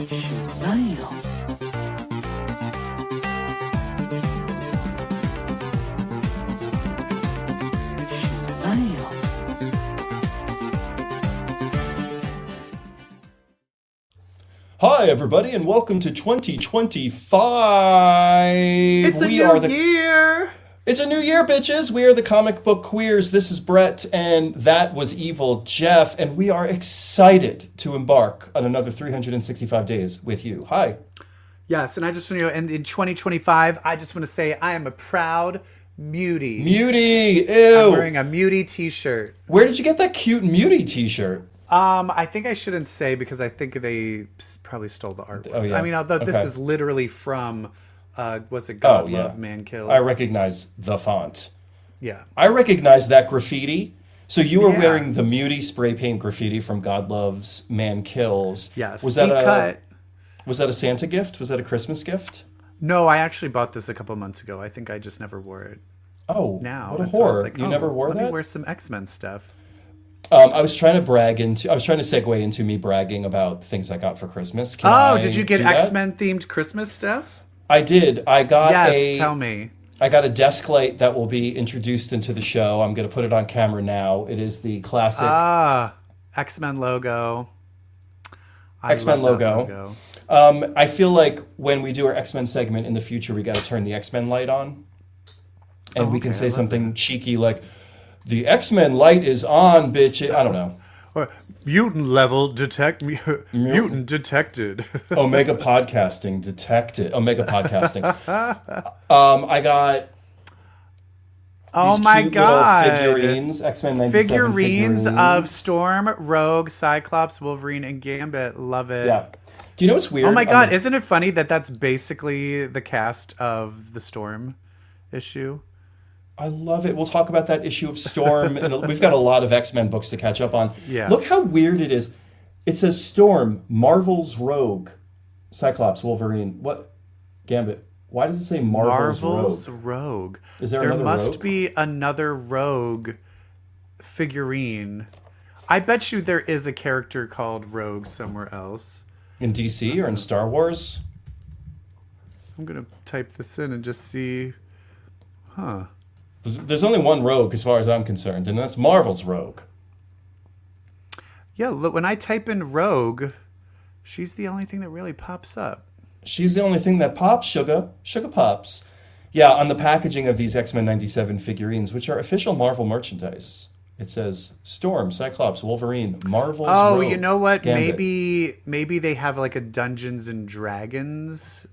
좋나요? 좋나요? Hi, everybody, and welcome to 2025. It's a new year. It's a new year, bitches. We are the comic book queers. This is Brett, and that was EvilJeff, and we are excited to embark on another 365 days with you. Hi. Yes, and I just want to, and in 2025, I just want to say I am a proud mutie. Mutie, ew. I'm wearing a mutie t-shirt. Where did you get that cute mutie t-shirt? I think I shouldn't say because I think they probably stole the artwork. Oh, yeah. I mean, although this Okay. is literally from, was it God yeah. Love Man Kills? I recognize the font. Yeah. I recognize that graffiti. So you were Yeah. wearing the mutie spray paint graffiti from God Loves Man Kills. Yes. Was that Deep cut. Was that a Santa gift? Was that a Christmas gift? No, I actually bought this a couple months ago. I think I just never wore it. Oh, Now. what a And so I was whore. like, You oh, never wore let that? me wear some X-Men stuff. I was trying to segue into me bragging about things I got for Christmas. Can I Did you get do that? X-Men themed Christmas stuff? I did. I got Yes, tell me. I got a desk light that will be introduced into the show. I'm going to put it on camera now. It is the classic X-Men logo. I X-Men love that logo. I feel like when we do our X-Men segment in the future, we got to turn the X-Men light on. And we can okay, I say love something cheeky like, the X-Men light is on, bitch. I don't know. Or mutant level mutant detected. Omega podcasting detected. Omega podcasting. I got Oh these my cute god. little figurines, X-Men 97 Figurines of figurines. Storm, Rogue, Cyclops, Wolverine, and Gambit. Love it. Yeah. Do you know what's weird? Oh my god, isn't it funny that that's basically the cast of the Storm issue? I love it. We'll talk about that issue of Storm, and we've got a lot of X-Men books to catch up on. Yeah. Look how weird it is. It says Storm, Marvel's Rogue, Cyclops, Wolverine. What? Gambit. Why does it say Marvel's Rogue? Rogue. Is there There another must Rogue? be another Rogue figurine. I bet you there is a character called Rogue somewhere else. In DC or in Star Wars? I'm gonna type this in and just see. Huh. There's only one Rogue as far as I'm concerned, and that's Marvel's Rogue. Yeah, look, when I type in Rogue, she's the only thing that really pops up. She's the only thing that pops, sugar. Sugar pops. Yeah, on the packaging of these X-Men 97 figurines, which are official Marvel merchandise, it says Storm, Cyclops, Wolverine, Marvel's Oh, Rogue, you know what? Gambit. Maybe they have like a Dungeons and Dragons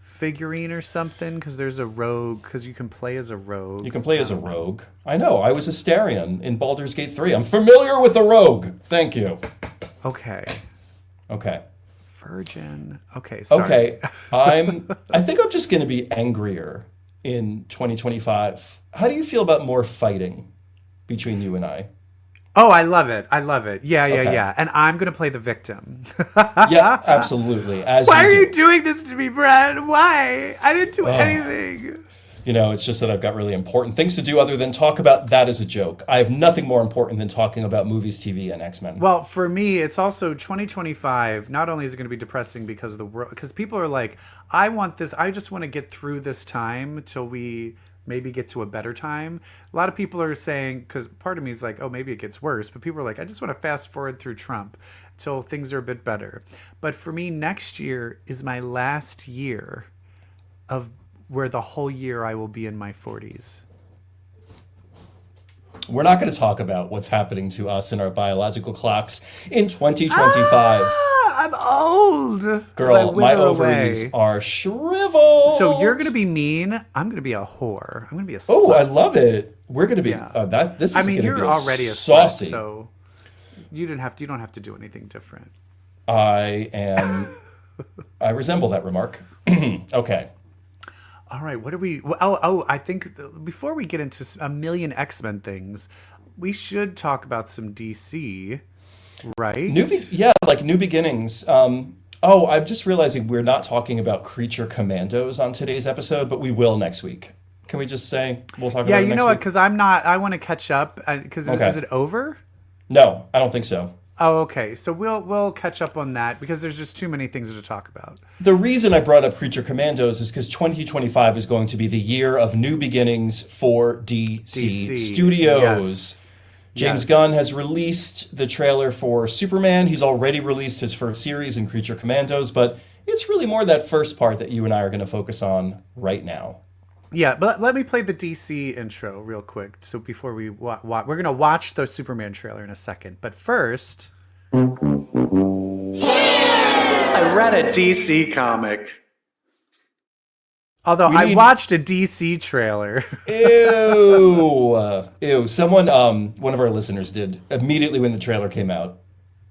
figurine or something because there's a rogue because you can play as a rogue. You can play as a rogue. I know. I was Astarion in Baldur's Gate 3. I'm familiar with the rogue. Thank you. Okay. Okay. Virgin. Okay. Sorry. Okay. I think I'm just going to be angrier in 2025. How do you feel about more fighting between you and I? Oh, I love it. I love it. Yeah. Okay. And I'm gonna play the victim. Yeah, absolutely. As Why you are do. you doing this to me, Brad? Why? I didn't do anything. You know, it's just that I've got really important things to do other than talk about that as a joke. I have nothing more important than talking about movies, TV, and X-Men. Well, for me, it's also 2025. Not only is it going to be depressing because of the world, because people are like, I want this. I just want to get through this time till we maybe get to a better time. A lot of people are saying, because part of me is like, oh, maybe it gets worse. But people are like, I just want to fast forward through Trump till things are a bit better. But for me, next year is my last year of where the whole year I will be in my 40s. We're not going to talk about what's happening to us in our biological clocks in 2025. I'm old. 'cause I Girl, my wither ovaries away. are shriveled. So you're gonna be mean. I'm gonna be a whore. I'm gonna be a. Oh, slut. I love it. We're going to be Yeah. this is I mean, going to you're be already a saucy. slut, so you don't have to do anything different. I resemble that remark. Okay. All right, what are we? Oh, I think before we get into a million X-Men things, we should talk about some DC, right? New beginnings. I'm just realizing we're not talking about Creature Commandos on today's episode, but we will next week. Can we just say we'll talk about it Yeah, next you know what? week? Because I'm not. I want to catch up. Because Okay. is it over? No, I don't think so. Oh, okay. So we'll catch up on that because there's just too many things to talk about. The reason I brought up Creature Commandos is because 2025 is going to be the year of new beginnings for DC Studios. Yes. James Gunn has released the trailer for Superman. He's already released his first series in Creature Commandos, but it's really more that first part that you and I are going to focus on right now. Yeah, but let me play the DC intro real quick. So before we we're going to watch the Superman trailer in a second. But first, I read a DC comic. Although I watched a DC trailer. Ew. Someone, one of our listeners did, immediately when the trailer came out,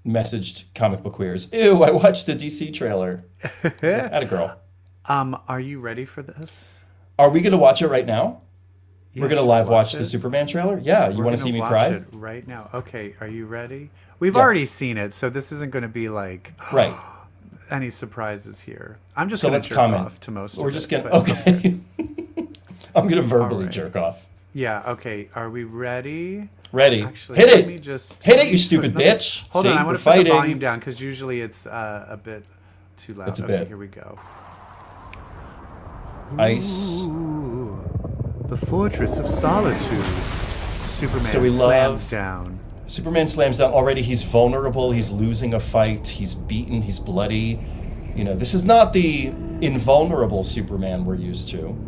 messaged comic book queers. Ew, I watched the DC trailer. Atta girl. Are you ready for this? Are we going to watch it right now? Yeah, we're going to live watch the Superman trailer? Yeah, you want to see me cry? It right now. Okay, are you ready? We've already seen it, so this isn't going to be like right. any surprises here. I'm just so going to jerk off to most We're of just it. Gonna, okay. I'm going to verbally jerk off. Yeah, okay. Are we ready? Ready. Actually, hit let it. me just hit it, you stupid bitch. Hold See, on, I want to put the volume down because usually it's a bit too loud. That's a okay, bit. Here we go. Ice. Ooh, the Fortress of Solitude. Superman slams down. Superman slams down. Already he's vulnerable. He's losing a fight. He's beaten. He's bloody. You know, this is not the invulnerable Superman we're used to.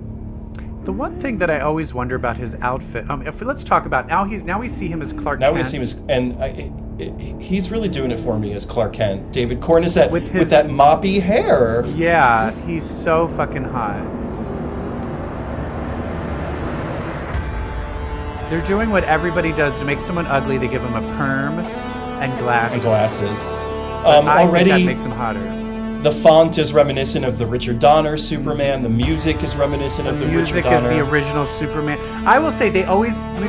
The one thing that I always wonder about his outfit. Let's talk about now we see him as Clark Kent. Now we see him as, and he's really doing it for me as Clark Kent. David Cornizet with that moppy hair. Yeah, he's so fucking hot. They're doing what everybody does to make someone ugly. They give him a perm and glasses. Already that makes him hotter. The font is reminiscent of the Richard Donner Superman. The music is reminiscent of the Richard Donner. The music is the original Superman. I will say we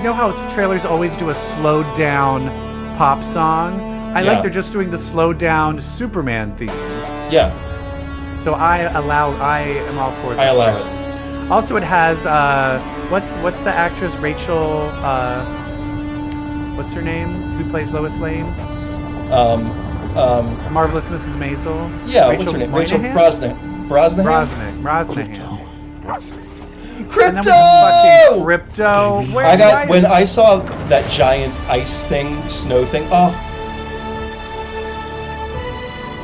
know how trailers always do a slowed down pop song. I like they're just doing the slowed down Superman theme. Yeah. So I am all for this. I allow it. Also, it has what's the actress Rachel? What's her name? Who plays Lois Lane? Marvelous Mrs. Maisel. Yeah, what's her name? Rachel Brosnahan. Crypto. When I saw that giant ice thing, snow thing. Oh,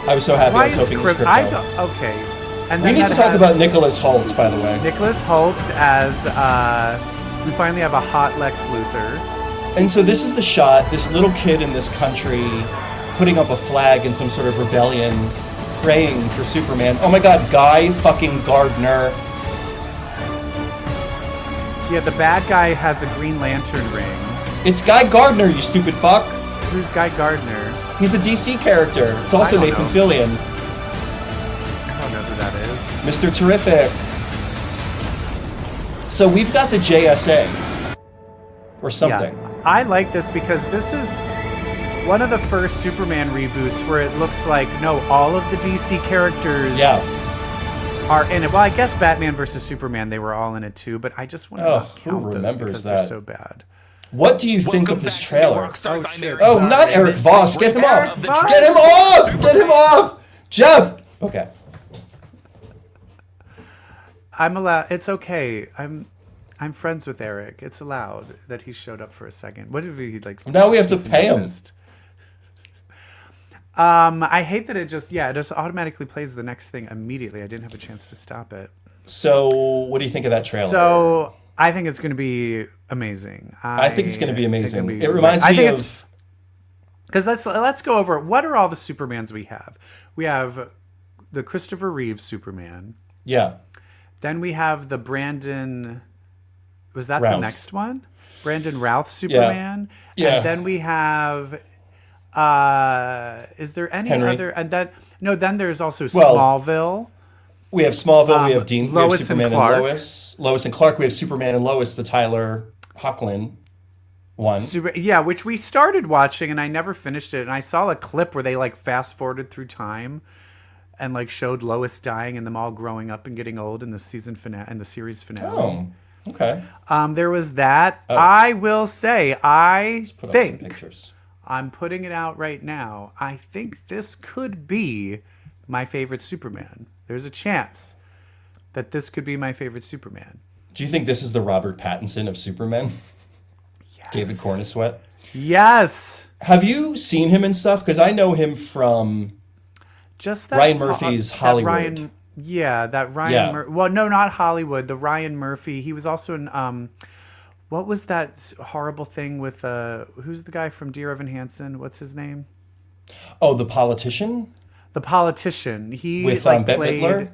I was so happy. I was hoping it was Crypto. Okay. And we need to talk about Nicholas Hoult, by the way. Nicholas Hoult as we finally have a hot Lex Luthor. And so this is the shot. This little kid in this country putting up a flag in some sort of rebellion, praying for Superman. Oh my God, Guy fucking Gardner. Yeah, the bad guy has a Green Lantern ring. It's Guy Gardner, you stupid fuck. Who's Guy Gardner? He's a DC character. It's also Nathan Fillion. I don't know who that is. Mr. Terrific. So we've got the JSA. Or something. Yeah, I like this because this is one of the first Superman reboots where it looks like, no, all of the DC characters are in it. Well, I guess Batman versus Superman, they were all in it too, but I just want to count those because they're so bad. What do you think of this trailer? Oh, not Eric Voss. Get him off. Get him off. Get him off. Jeff. Okay. I'm allowed. It's okay. I'm friends with Eric. It's allowed that he showed up for a second. What if he like? Now we have to pay him. I hate that it just automatically plays the next thing immediately. I didn't have a chance to stop it. So, what do you think of that trailer? So, I think it's going to be amazing. I think it's going to be amazing. It reminds me of because let's go over what are all the Supermans we have. We have the Christopher Reeve Superman. Yeah. Then we have the Brandon. Was that the next one? Brandon Routh Superman. Yeah. And then we have. Is there any other? And then then there's also Smallville. We have Smallville. We have Dean. Lois we have Superman and Clark. Lois and Clark. We have Superman and Lois. The Tyler Hoechlin one. Which we started watching and I never finished it. And I saw a clip where they like fast forwarded through time, and like showed Lois dying and them all growing up and getting old in the season finale and the series finale. Oh, okay. There was that. I will say, I I'm putting it out right now. I think this could be my favorite Superman. There's a chance that this could be my favorite Superman. Do you think this is the Robert Pattinson of Superman? Yes. David Cornuswet? Yes. Have you seen him in stuff? Because I know him from Just that Ryan Murphy's Hollywood. That Ryan. Yeah. Well, no, not Hollywood. The Ryan Murphy. He was also in. What was that horrible thing with who's the guy from Dear Evan Hansen? What's his name? Oh, The Politician? The Politician. He With like Bette played. Midler?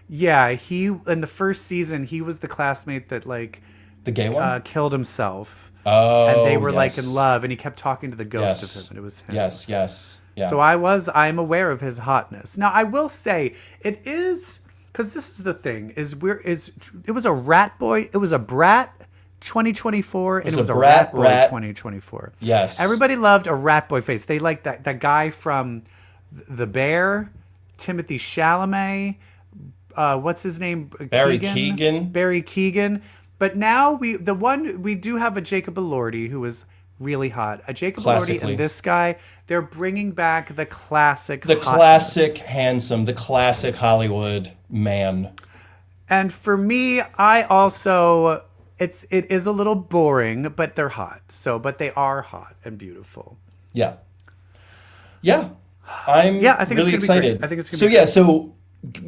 Yeah, he in the first season he was the classmate that like The gay one? killed himself. Oh, And they were like yes. in love, and he kept talking to the ghost Yes. of him, and it was him. Yes, yes. Yeah. So I'm aware of his hotness. Now I will say it is because this is the thing it was a rat boy, it was a brat 2024, and it was a rat boy 2024. Yes. Everybody loved a rat boy face. They liked that guy from The Bear, Timothy Chalamet. What's his name? Barry Keoghan. Barry Keoghan. But now we do have a Jacob Elordi who is really hot. A Jacob Elordi Classically. and this guy, they're bringing back the classic The hotness. classic handsome, the classic Hollywood man. And for me, I also it is a little boring, but they're hot. But they are hot and beautiful. Yeah. Yeah. I'm I think it's really gonna be great. excited. I think it's gonna so be yeah, great. so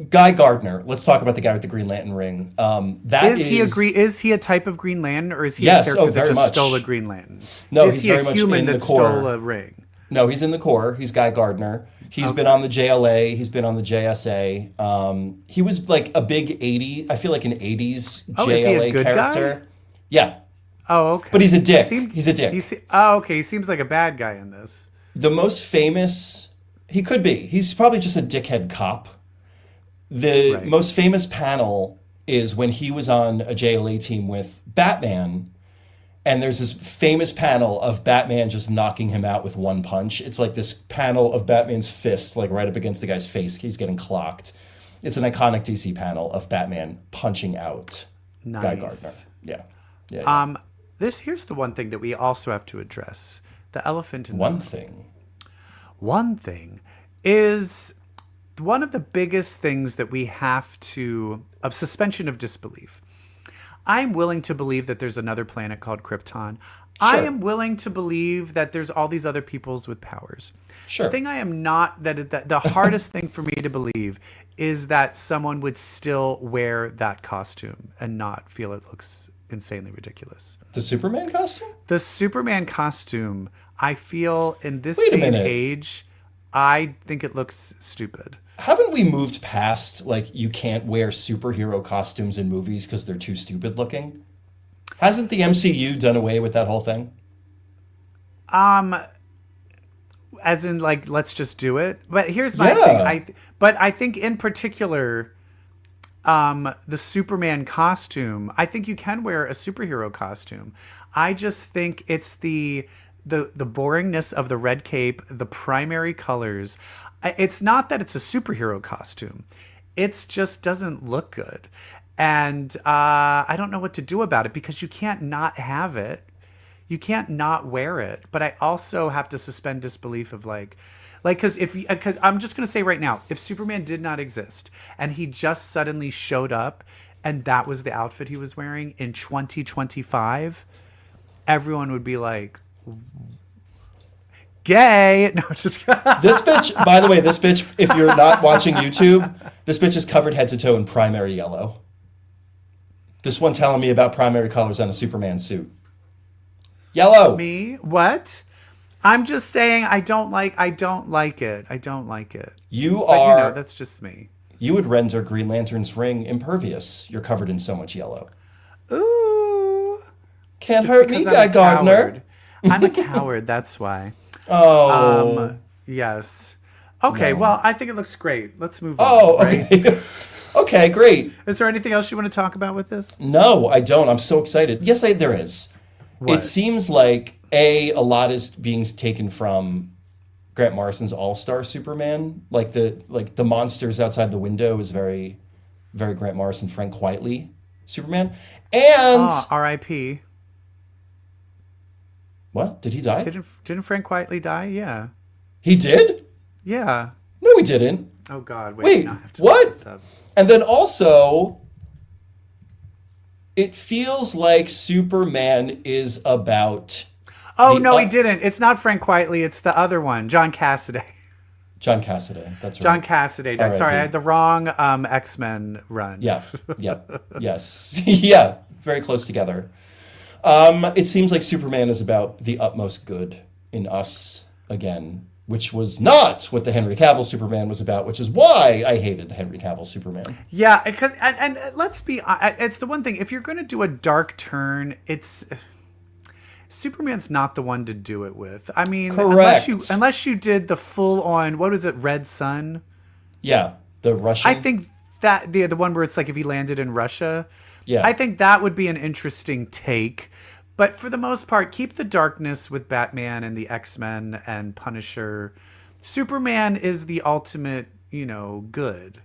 Guy Gardner. Let's talk about the guy with the Green Lantern ring. Is he a type of Green Lantern, or is he Yes, a character that very just much. stole a Green Lantern? No, is he's he very a much human in the that core. stole a ring? No, he's in the core. He's Guy Gardner. He's been on the JLA. He's been on the JSA. He was like a big 80s, I feel like an 80s Oh, is he a JLA good character. guy? Yeah. Oh, okay. But he's a dick. He's a dick. Okay. He seems like a bad guy in this. The most famous, he could be. He's probably just a dickhead cop. The Right. most famous panel is when he was on a JLA team with Batman. And there's this famous panel of Batman just knocking him out with one punch. It's like this panel of Batman's fist, like right up against the guy's face. He's getting clocked. It's an iconic DC panel of Batman punching out Guy Nice. Gardner. Yeah. Yeah. Here's the one thing that we also have to address: the elephant in the One room. thing. One thing is one of the biggest things that we have to of suspension of disbelief. I'm willing to believe that there's another planet called Krypton. I Sure. am willing to believe that there's all these other peoples with powers. Sure. The thing I am not that the hardest thing for me to believe is that someone would still wear that costume and not feel it looks insanely ridiculous. The Superman costume? The Superman costume, I feel in this Wait a day and minute. age, I think it looks stupid. Haven't we moved past, like, you can't wear superhero costumes in movies because they're too stupid looking? Hasn't the MCU done away with that whole thing? As in, like, let's just do it. But here's my Yeah. thing. I think in particular, the Superman costume, I think you can wear a superhero costume. I just think it's the boringness of the red cape, the primary colors. It's not that it's a superhero costume. It just doesn't look good. And I don't know what to do about it because you can't not have it. You can't not wear it. But I also have to suspend disbelief of because I'm just going to say right now, if Superman did not exist and he just suddenly showed up and that was the outfit he was wearing in 2025, everyone would be like, gay. No, just This bitch, by the way, if you're not watching YouTube, this bitch is covered head to toe in primary yellow. This one telling me about primary colors on a Superman suit. Yellow. me. What? I'm just saying I don't like it. I don't like it. You But are. that's just me. You would render Green Lantern's ring impervious. You're covered in so much yellow. Ooh. Can't hurt me, Because I'm Guy a Gardner. coward. I'm a coward, that's why. Oh. Yes. Okay, No. well, I think it looks great. Let's move on. Oh, right? okay. Okay, great. Is there anything else you want to talk about with this? No, I don't. I'm so excited. Yes, there is. What? It seems like a lot is being taken from Grant Morrison's All-Star Superman. Like the monsters outside the window is very, very Grant Morrison, Frank Quitely Superman. And R.I.P. What? Did he die? Didn't Frank Whiteley die? Yeah. He did? Yeah. No, he didn't. Oh God! Wait, now I have to what? look this up. And then also, it feels like Superman is about... Oh, no, he didn't. It's not Frank Whiteley. It's the other one, John Cassaday. John Cassaday, that's right. John Cassaday died. All right, Sorry, yeah. I had the wrong X-Men run. Yeah, yes. Yeah, very close together. It seems like Superman is about the utmost good in us again, which was not what the Henry Cavill Superman was about, which is why I hated the Henry Cavill Superman. Yeah, because and let's be, it's the one thing, if you're going to do a dark turn, Superman's not the one to do it with. I mean, Correct. unless you did the full on, what is it, Red Sun? Yeah, the Russian. I think that the one where it's like if he landed in Russia. Yeah. I think that would be an interesting take. But for the most part, keep the darkness with Batman and the X-Men and Punisher. Superman is the ultimate, good.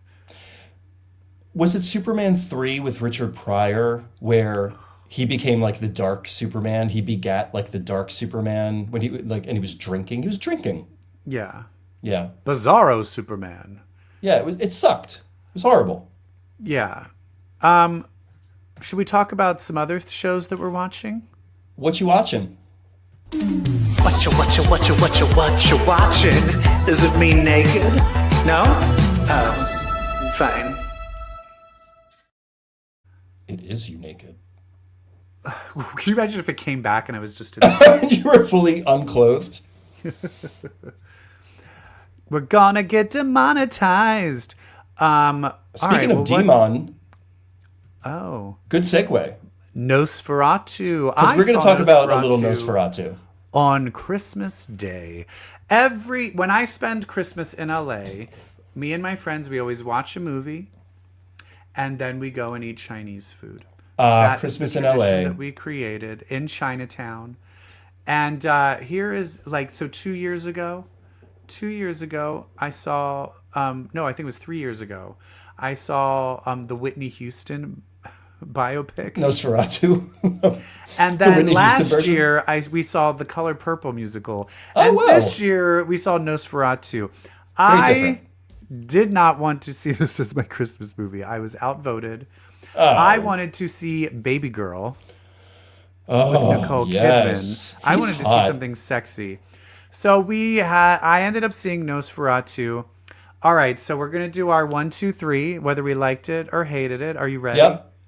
Was it Superman 3 with Richard Pryor where he became like the dark Superman? He begat like the dark Superman when and he was drinking. He was drinking. Yeah. Yeah. Bizarro Superman. Yeah, it sucked. It was horrible. Yeah. Should we talk about some other shows that we're watching? What you watching? What you watching? Is it me naked? No? Oh, fine. It is you naked. Can you imagine if it came back and I was just You were fully unclothed. We're gonna get demonetized. Speaking of demon, good segue. Nosferatu. Because we're going to talk about a little Nosferatu. On Christmas Day. When I spend Christmas in LA, me and my friends, we always watch a movie and then we go and eat Chinese food. Christmas in LA. That we created in Chinatown. And here is 2 years ago, I saw, no, I think it was 3 years ago, I saw the Whitney Houston biopic. Nosferatu. And then last year we saw the Color Purple musical. And this year we saw Nosferatu. I did not want to see this as my Christmas movie. I was outvoted. I wanted to see Baby Girl with Nicole Kidman. I wanted to see something sexy. So I ended up seeing Nosferatu. All right, so we're going to do our 1, 2, 3, whether we liked it or hated it. Are you ready?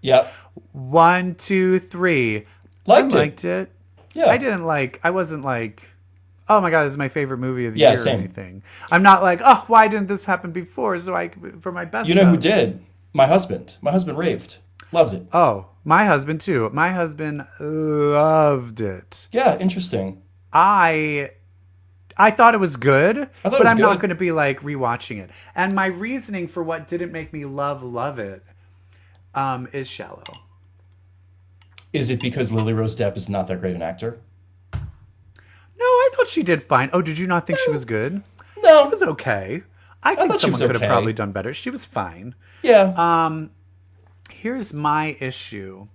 Yep. 1, 2, 3. Liked it. Yeah. I wasn't like, oh my God, this is my favorite movie of the year same. or anything. I'm not like, oh, why didn't this happen before? For my best. You know who did? My husband. My husband raved. Loved it. Oh, my husband too. My husband loved it. Yeah, interesting. I thought it was good, but I'm not good. going to be like rewatching it. And my reasoning for what didn't make me love it is shallow. Is it because Lily Rose Depp is not that great an actor? No, I thought she did fine. Oh, did you not think she was good? No. She was okay. I think someone could have probably done better. She was fine. Yeah. Here's my issue,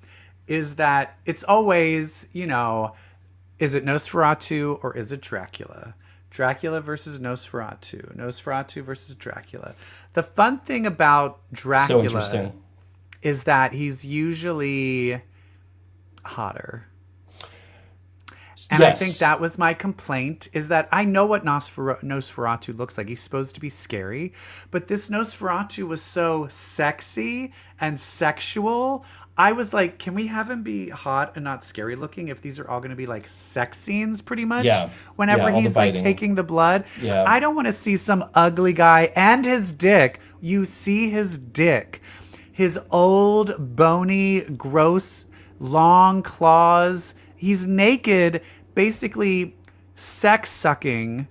is that it's always, is it Nosferatu or is it Dracula? Dracula versus Nosferatu. Nosferatu versus Dracula. The fun thing about Dracula is that he's usually hotter. And I think that was my complaint, is that I know what Nosferatu looks like. He's supposed to be scary, but this Nosferatu was so sexy and sexual. I was like, can we have him be hot and not scary looking if these are all going to be like sex scenes pretty much? Yeah. Whenever he's like taking the blood. Yeah. I don't want to see some ugly guy and his dick. You see his dick. His old, bony, gross, long claws. He's naked, basically sex sucking.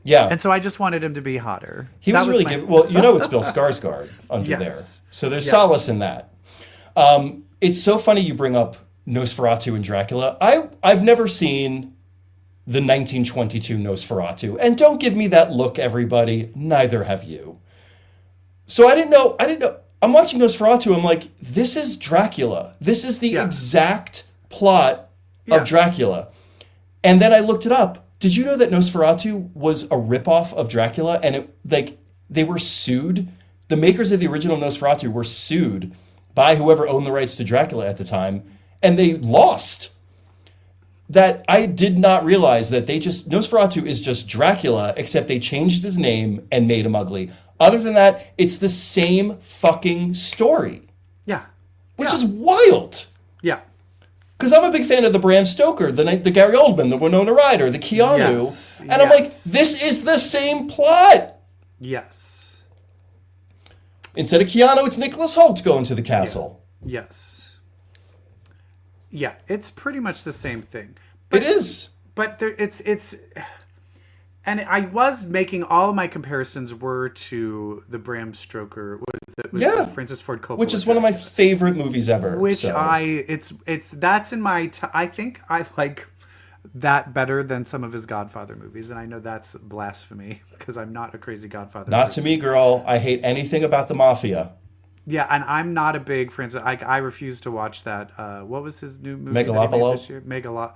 Yeah. And so I just wanted him to be hotter. He was really good. Well, it's Bill Skarsgård under there. So there's solace in that. It's so funny you bring up Nosferatu and Dracula. I've never seen the 1922 Nosferatu. And don't give me that look, everybody. Neither have you. So I didn't know. I'm watching Nosferatu. I'm like, this is Dracula. This is the exact plot of Dracula. And then I looked it up. Did you know that Nosferatu was a ripoff of Dracula? And they were sued. The makers of the original Nosferatu were sued by whoever owned the rights to Dracula at the time, and they lost. That I did not realize that Nosferatu is just Dracula, except they changed his name and made him ugly. Other than that, it's the same fucking story. Yeah. Which is wild. Yeah. Because I'm a big fan of the Bram Stoker, the Gary Oldman, the Winona Ryder, the Keanu. Yes. And I'm like, this is the same plot. Yes. Instead of Keanu, it's Nicholas Hoult going to the castle. Yeah. Yes. Yeah, it's pretty much the same thing. It is. But it's and I was making all of my comparisons were to the Bram Stoker with Francis Ford Coppola, which is one of my favorite movies ever. That's in my I think I like that better than some of his Godfather movies, and I know that's blasphemy because I'm not a crazy Godfather. Not to me, girl. I hate anything about the mafia. Yeah, and I'm not a big Francis. I refuse to watch that. What was his new movie? Megalopolo? This year? Megaflopolis.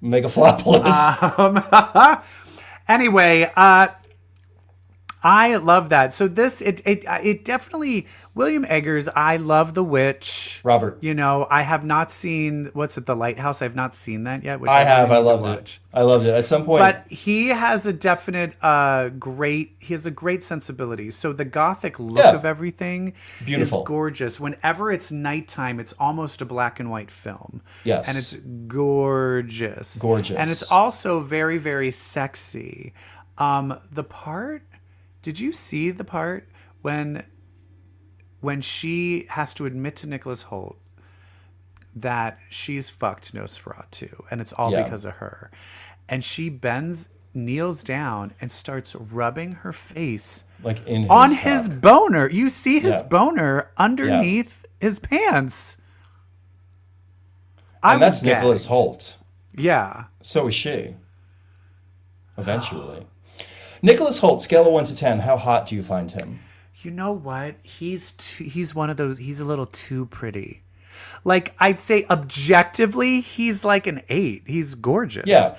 Megaflopolis. Anyway, I love that. So it definitely William Eggers. I love The Witch. Robert. You know, I have not seen The Lighthouse. I've not seen that yet. Which I have. Really I loved it. I loved it at some point. But he has a definite He has a great sensibility. So the gothic look of everything beautiful, is gorgeous. Whenever it's nighttime, it's almost a black and white film. Yes, and it's gorgeous. Gorgeous, and it's also very, very sexy. The part. Did you see the part when she has to admit to Nicholas Hoult that she's fucked Nosferatu and it's all because of her, and she kneels down and starts rubbing her face like in his boner. You see his boner underneath his pants. And that's Nicholas Hoult. Yeah. So is she. Eventually. Nicholas Hoult, scale of 1 to 10, how hot do you find him? You know what? He's one of those, he's a little too pretty. Like, I'd say objectively, he's like an 8. He's gorgeous. Yeah.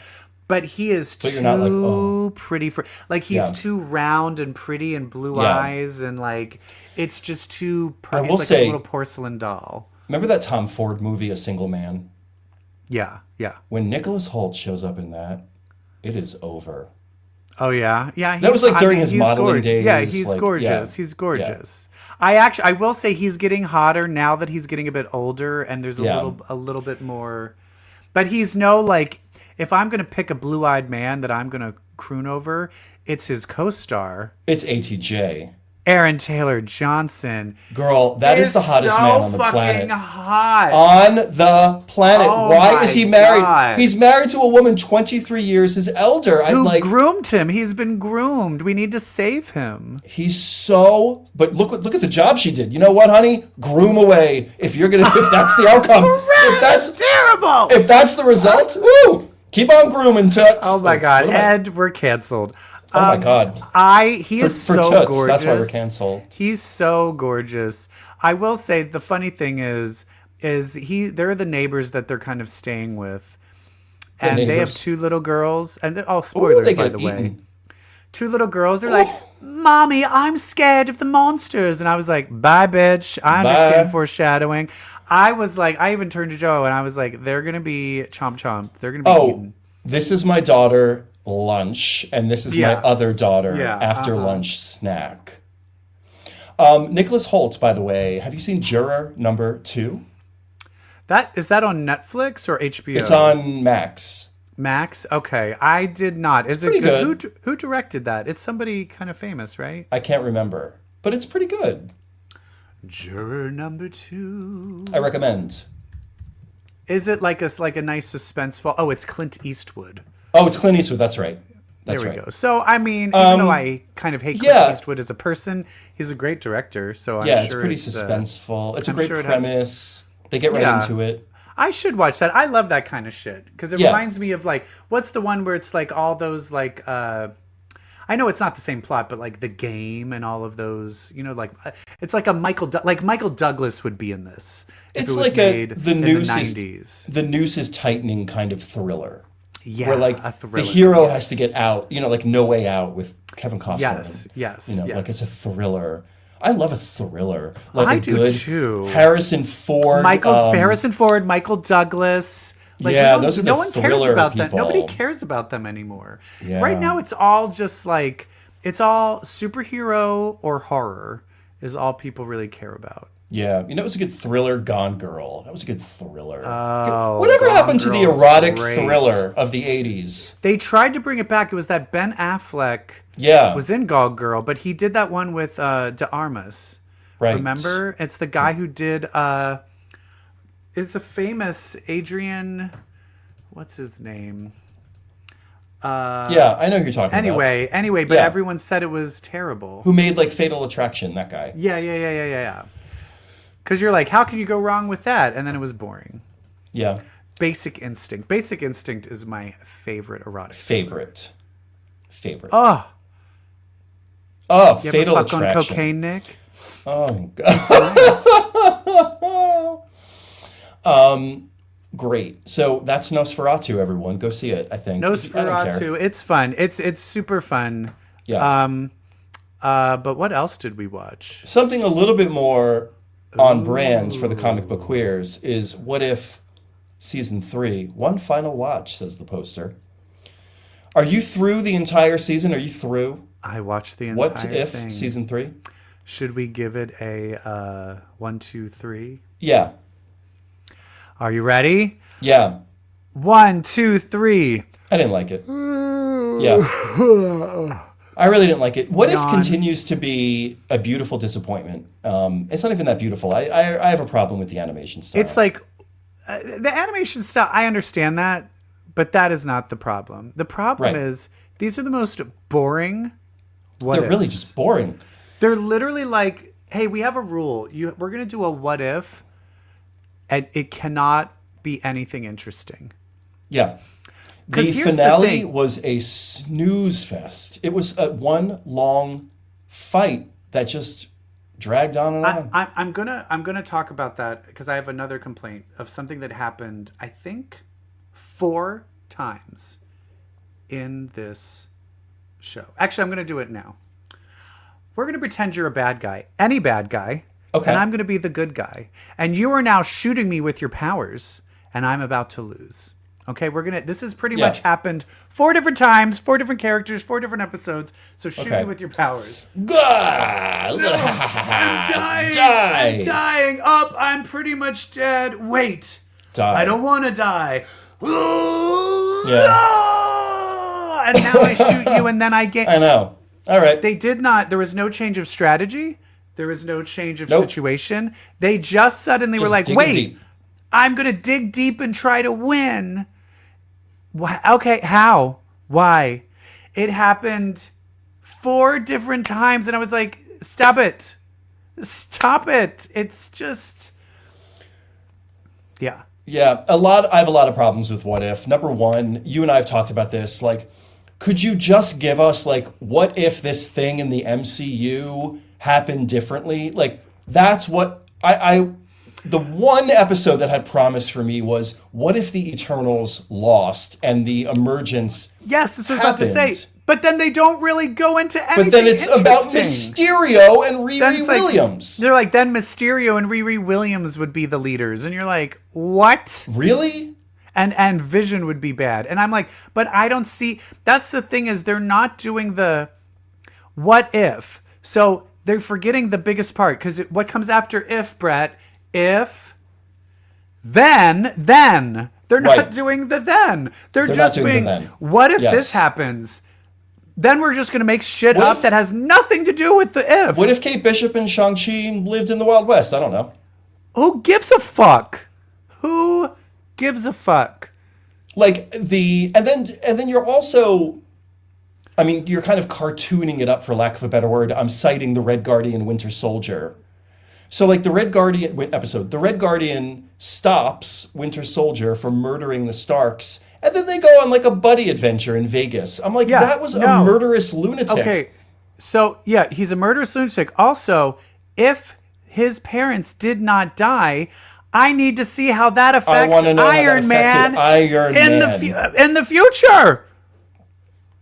But he is too pretty for, like, he's too round and pretty and blue eyes, and like, it's just too, he's like a little porcelain doll. Remember that Tom Ford movie, A Single Man? Yeah, yeah. When Nicholas Hoult shows up in that, it is over. Oh yeah, yeah. That was like during his modeling days. Yeah, he's gorgeous. He's gorgeous. Yeah. I will say he's getting hotter now that he's getting a bit older, and there's a little bit more. But he's like, if I'm gonna pick a blue-eyed man that I'm gonna croon over, it's his co-star. It's ATJ. Aaron Taylor Johnson. Girl, that is the hottest man on the planet. Hot. On the planet. Oh, why is he married? God. He's married to a woman 23 years his elder. Who groomed him. He's been groomed. We need to save him. But look at the job she did. You know what, honey? Groom away. If that's the outcome. If that's terrible. If that's the result, woo! Keep on grooming, Toots. Oh my God, Ed, we're canceled. Oh my God! He is so Toots, gorgeous. That's why we're canceled. He's so gorgeous. I will say the funny thing is they're the neighbors that they're kind of staying with, and they have 2 little girls. And spoilers, by the way. 2 little girls. They're like, "Mommy, I'm scared of the monsters," and I was like, "Bye, bitch. I understand foreshadowing." I was like, I even turned to Joe and I was like, "They're gonna be chomp chomp. They're gonna be eaten." This is my daughter. Lunch, and this is my other daughter after lunch snack. Nicholas Hoult, by the way, have you seen Juror number 2? Is that on Netflix or HBO? It's on Max. Max? Okay, I did not. Is it good? Who directed that? It's somebody kind of famous, right? I can't remember, but it's pretty good. Juror number 2. I recommend. Is it like a nice suspenseful? Oh, it's Clint Eastwood. Oh, it's Clint Eastwood. That's right. There we go. So, I mean, even though I kind of hate Clint Eastwood as a person, he's a great director. So I'm sure it's pretty suspenseful. It's a great premise. They get right into it. I should watch that. I love that kind of shit because it reminds me of like, what's the one where it's like all those like, I know it's not the same plot, but like the game and all of those, like it's like a Michael Douglas would be in this. If It's it was like made the in noose the is 90s. the noose is tightening kind of thriller. Yeah, Where like a the thriller. hero has to get out, like No Way Out with Kevin Costner. Yes, yes, yes. Like it's a thriller. I love a thriller. Like I a do good too. Harrison Ford. Harrison Ford, Michael Douglas. Like, Yeah, those are the no one cares thriller about them. people. Nobody cares about them anymore. Yeah. Right now, it's all just like it's all superhero or horror is all people really care about. Yeah, it was a good thriller, Gone Girl. That was a good thriller. Oh, Whatever Gone happened to the Girl's erotic great. thriller of the 80s? They tried to bring it back. It was that Ben Affleck Yeah. was in Gone Girl, but he did that one with De Armas. Right. Remember? It's the guy who did. It's a famous Adrian. What's his name? Yeah, I know who you're talking about. Anyway, but Yeah. everyone said it was terrible. Who made like Fatal Attraction, that guy. Yeah. Because you're like, how can you go wrong with that? And then it was boring. Yeah. Basic Instinct. Basic Instinct is my favorite erotic. Favorite. Oh, Oh, you Fatal ever fuck Attraction. on cocaine, Nick? Oh, God. Great. So that's Nosferatu, everyone. Go see it, I think. I don't care. Nosferatu. It's fun. It's super fun. Yeah. But what else did we watch? Something a little bit more on brands for the comic book queers is What If Season 3, one final watch, says the poster. Are you through the entire season? Are you through? I watched the entire What If thing. Season 3? Should we give it a 1, 2, 3? Yeah. Are you ready? Yeah. 1, 2, 3. I didn't like it. Yeah. I really didn't like it. What If continues to be a beautiful disappointment. It's not even that beautiful. I have a problem with the animation style. It's like the animation style. I understand that, but that is not the problem. The problem is these are the most boring. They're really just boring. They're literally like, hey, we have a rule. We're gonna do a what if, and it cannot be anything interesting. Yeah. The finale was a snooze fest. It was one long fight that just dragged on and on. I'm gonna talk about that because I have another complaint of something that happened, I think, 4 times in this show. Actually, I'm gonna do it now. We're gonna pretend you're a bad guy, any bad guy, Okay. and I'm gonna be the good guy, and you are now shooting me with your powers, and I'm about to lose. Okay, this has pretty much happened 4 different times, 4 different characters, 4 different episodes. So shoot me with your powers. I'm dying. I'm dying. Up. I'm pretty much dead. Wait. Die. I don't want to die. Yeah. And now I shoot you, and then I get. I know. All right. They did not. There was no change of strategy. There was no change of situation. They just suddenly were like, "Wait, deep. I'm gonna dig deep and try to win." Why? Okay, how? Why? It happened 4 different times, and I was like, "Stop it! Stop it!" It's just, yeah. Yeah, I have a lot of problems with What If. Number one, you and I have talked about this. Like, could you just give us like, what if this thing in the MCU happened differently? Like, that's what the one episode that had promise for me was, what if the Eternals lost and the emergence Yes, that's what I was about to happened? say. But then they don't really go into anything. But then it's about interesting. Mysterio and Then Riri it's like- Williams. They're like, then Mysterio and Riri Williams would be the leaders, and you're like, what? Really? And Vision would be bad, and I'm like, but I don't see. That's the thing, is they're not doing the what if. So they're forgetting the biggest part, because what comes after if, Brett? If, then they're not doing the then. They're just not doing being, the then. what if Yes. this happens? Then we're just going to make shit What up if- that has nothing to do with the if. What if Kate Bishop and Shang-Chi lived in the Wild West? I don't know. Who gives a fuck? Who gives a fuck? Like and then you're also, I mean, you're kind of cartooning it up, for lack of a better word. I'm citing the Red Guardian Winter Soldier. So like the Red Guardian stops Winter Soldier from murdering the Starks And then they go on like a buddy adventure in Vegas. I'm like, that was a murderous lunatic. Okay, so yeah, he's a murderous lunatic. Also, if his parents did not die, I need to see how that affects Iron Man in the future.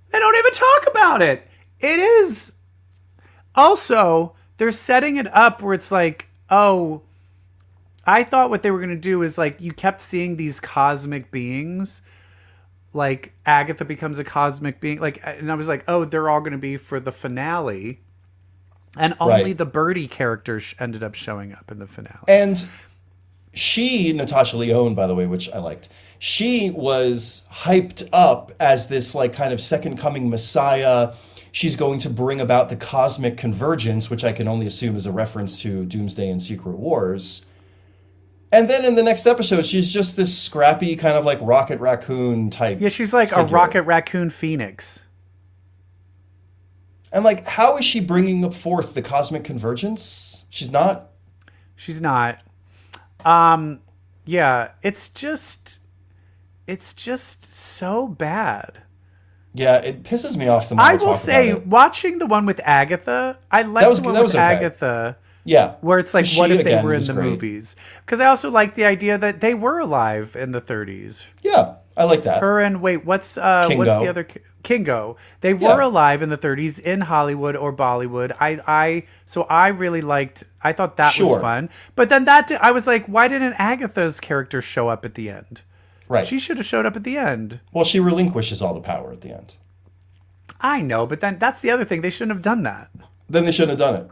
They don't even talk about it. It is also, they're setting it up where it's like, oh, I thought what they were going to do is like you kept seeing these cosmic beings. Like Agatha becomes a cosmic being, like, and I was like, oh, they're all going to be for the finale, and only the Birdie character ended up showing up in the finale. And she, Natasha Lyonne, by the way, which I liked, she was hyped up as this like kind of second coming messiah. She's going to bring about the cosmic convergence, which I can only assume is a reference to Doomsday and Secret Wars. And then in the next episode, she's just this scrappy kind of like Rocket Raccoon type. Yeah, she's like a Rocket Raccoon Phoenix. And like, how is she bringing up forth the cosmic convergence? She's not. She's not. Yeah, it's just so bad. Yeah, it pisses me off the more I will say, watching the one with Agatha, I like the one with Agatha. Yeah. Where it's like, what if they were in the movies? Because I also like the idea that they were alive in the 30s. Yeah, I like that. Her and, what's the other? Kingo. They were alive in the 30s in Hollywood or Bollywood. So I really liked, I thought that was fun. But then I was like, why didn't Agatha's character show up at the end? Right. She should have showed up at the end. Well, she relinquishes all the power at the end. I know, but then that's the other thing. They shouldn't have done that. Then they shouldn't have done it.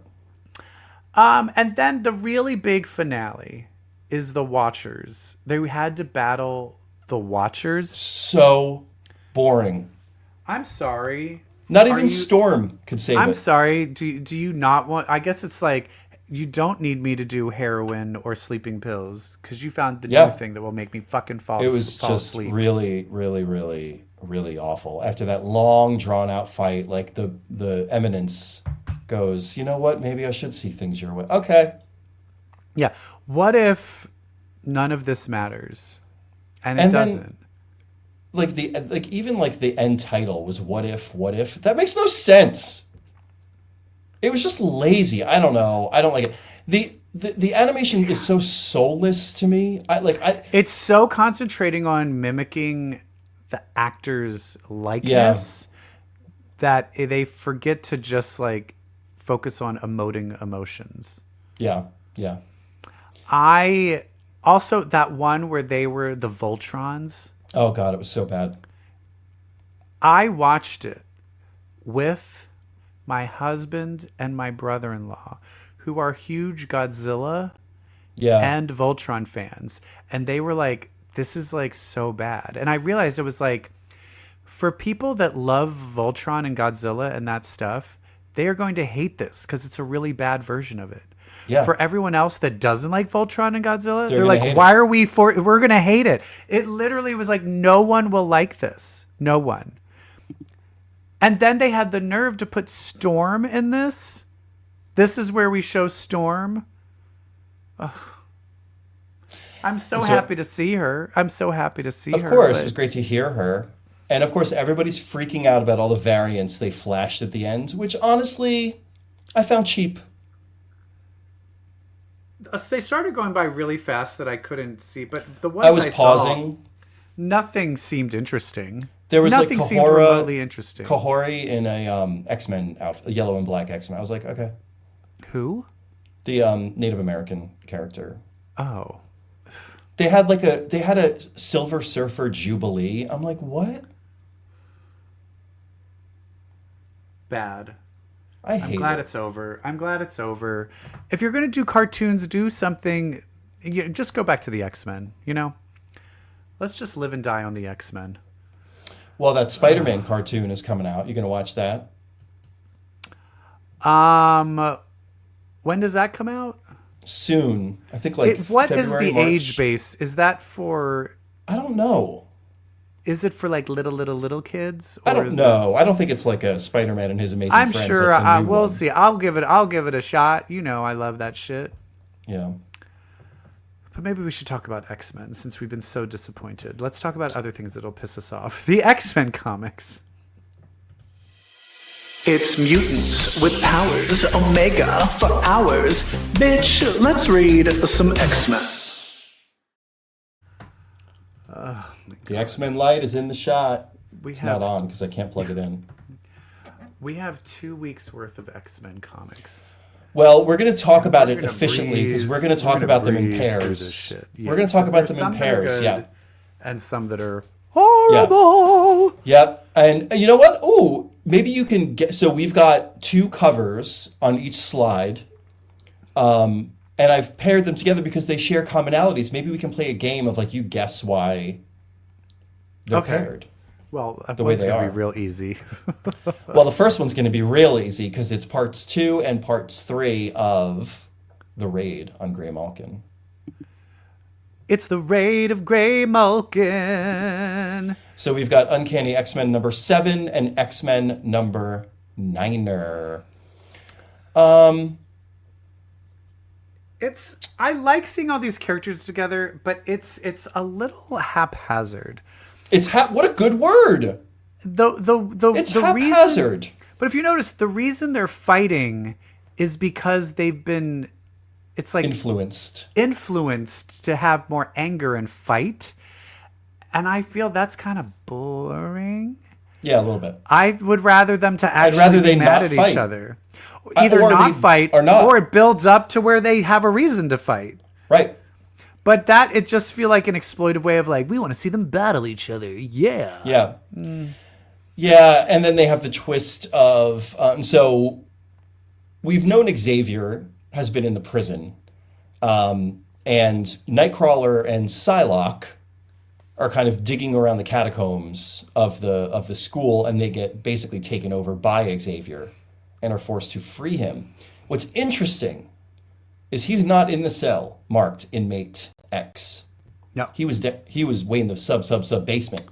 And then the really big finale is the Watchers. They had to battle the Watchers. So boring. I'm sorry. Not even Storm could save it. I'm sorry. Do you not want... I guess it's like, you don't need me to do heroin or sleeping pills because you found the new thing that will make me fucking fall asleep. It was just really, really, really, really awful. After that long, drawn-out fight, like the Eminence goes, you know what? Maybe I should see things your way. Okay. Yeah. What if none of this matters? And it doesn't. Even the end title was what if? That makes no sense. It was just lazy. I don't know. I don't like it. The animation is so soulless to me. It's so concentrating on mimicking the actor's likeness that they forget to just like focus on emoting emotions. Yeah. Yeah. I also, that one where they were the Voltrons. Oh God, it was so bad. I watched it with my husband and my brother-in-law, who are huge Godzilla and Voltron fans. And they were like, this is like so bad. And I realized it was like, for people that love Voltron and Godzilla and that stuff, they are going to hate this because it's a really bad version of it. Yeah. For everyone else that doesn't like Voltron and Godzilla, they're like, why are we we're going to hate it. It literally was like, no one will like this. No one. And then they had the nerve to put Storm in this. This is where we show Storm. Ugh. I'm so happy to see her. I'm so happy to see her. Of course, it was great to hear her. And of course, everybody's freaking out about all the variants they flashed at the end, which honestly, I found cheap. They started going by really fast that I couldn't see, but the ones I was pausing. Saw, nothing seemed interesting. There was nothing seemed remotely interesting. Kahori in a X-Men outfit, a yellow and black X-Men. I was like, okay. Who? The Native American character. Oh. They had a Silver Surfer Jubilee. I'm like, what? Bad. I'm glad it's over. I'm glad it's over. If you're going to do cartoons, do something. Just go back to the X-Men, you know? Let's just live and die on the X-Men. Well, that Spider-Man cartoon is coming out. You going to watch that? When does that come out? Soon. I think what February, is the March. age base? Is that for... I don't know. Is it for like little kids? Or I don't know. I don't think it's like a Spider-Man and his Amazing Friends. I'm sure. Like we'll see. I'll give it a shot. You know, I love that shit. Yeah. But maybe we should talk about X-Men since we've been so disappointed. Let's talk about other things that'll piss us off. The X-Men comics. It's mutants with powers, Omega for hours. Bitch, let's read some X-Men. The X-Men light is in the shot. It's have- not on because I can't plug it in. We have 2 weeks worth of X-Men comics. Well, we're going to talk about We're it gonna efficiently because we're going to we're talk gonna about them in breeze through pairs. this shit. We're going to talk about them in Some that are pairs. good, Yeah. And some that are horrible. Yep. And you know what? Ooh, maybe you can get. So we've got 2 covers on each slide. And I've paired them together because they share commonalities. Maybe we can play a game of like you guess why they're paired. Well, The way one's they gonna are. be real easy. Well, the first one's going to be real easy because it's parts 2 and parts 3 of the raid on Grey Malkin. It's the Raid of Grey Malkin. So we've got Uncanny X-Men number 7 and X-Men number 9er. I like seeing all these characters together, but it's a little haphazard. What a good word. It's the haphazard. Reason, but if you notice, the reason they're fighting is because they've been, it's like influenced to have more anger and fight, and I feel that's kind of boring. Yeah, a little bit. I would rather them to actually rather be they mad not at fight. each other. Either Or not they- fight, or not. or it builds up to where they have a reason to fight. Right. But that, it just feel like an exploitive way of like, we want to see them battle each other. Yeah. Yeah. Yeah, and then they have the twist of... so we've known Xavier has been in the prison. And Nightcrawler and Psylocke are kind of digging around the catacombs of the school, and they get basically taken over by Xavier and are forced to free him. What's interesting is he's not in the cell marked inmate X. No. He was way in the sub basement.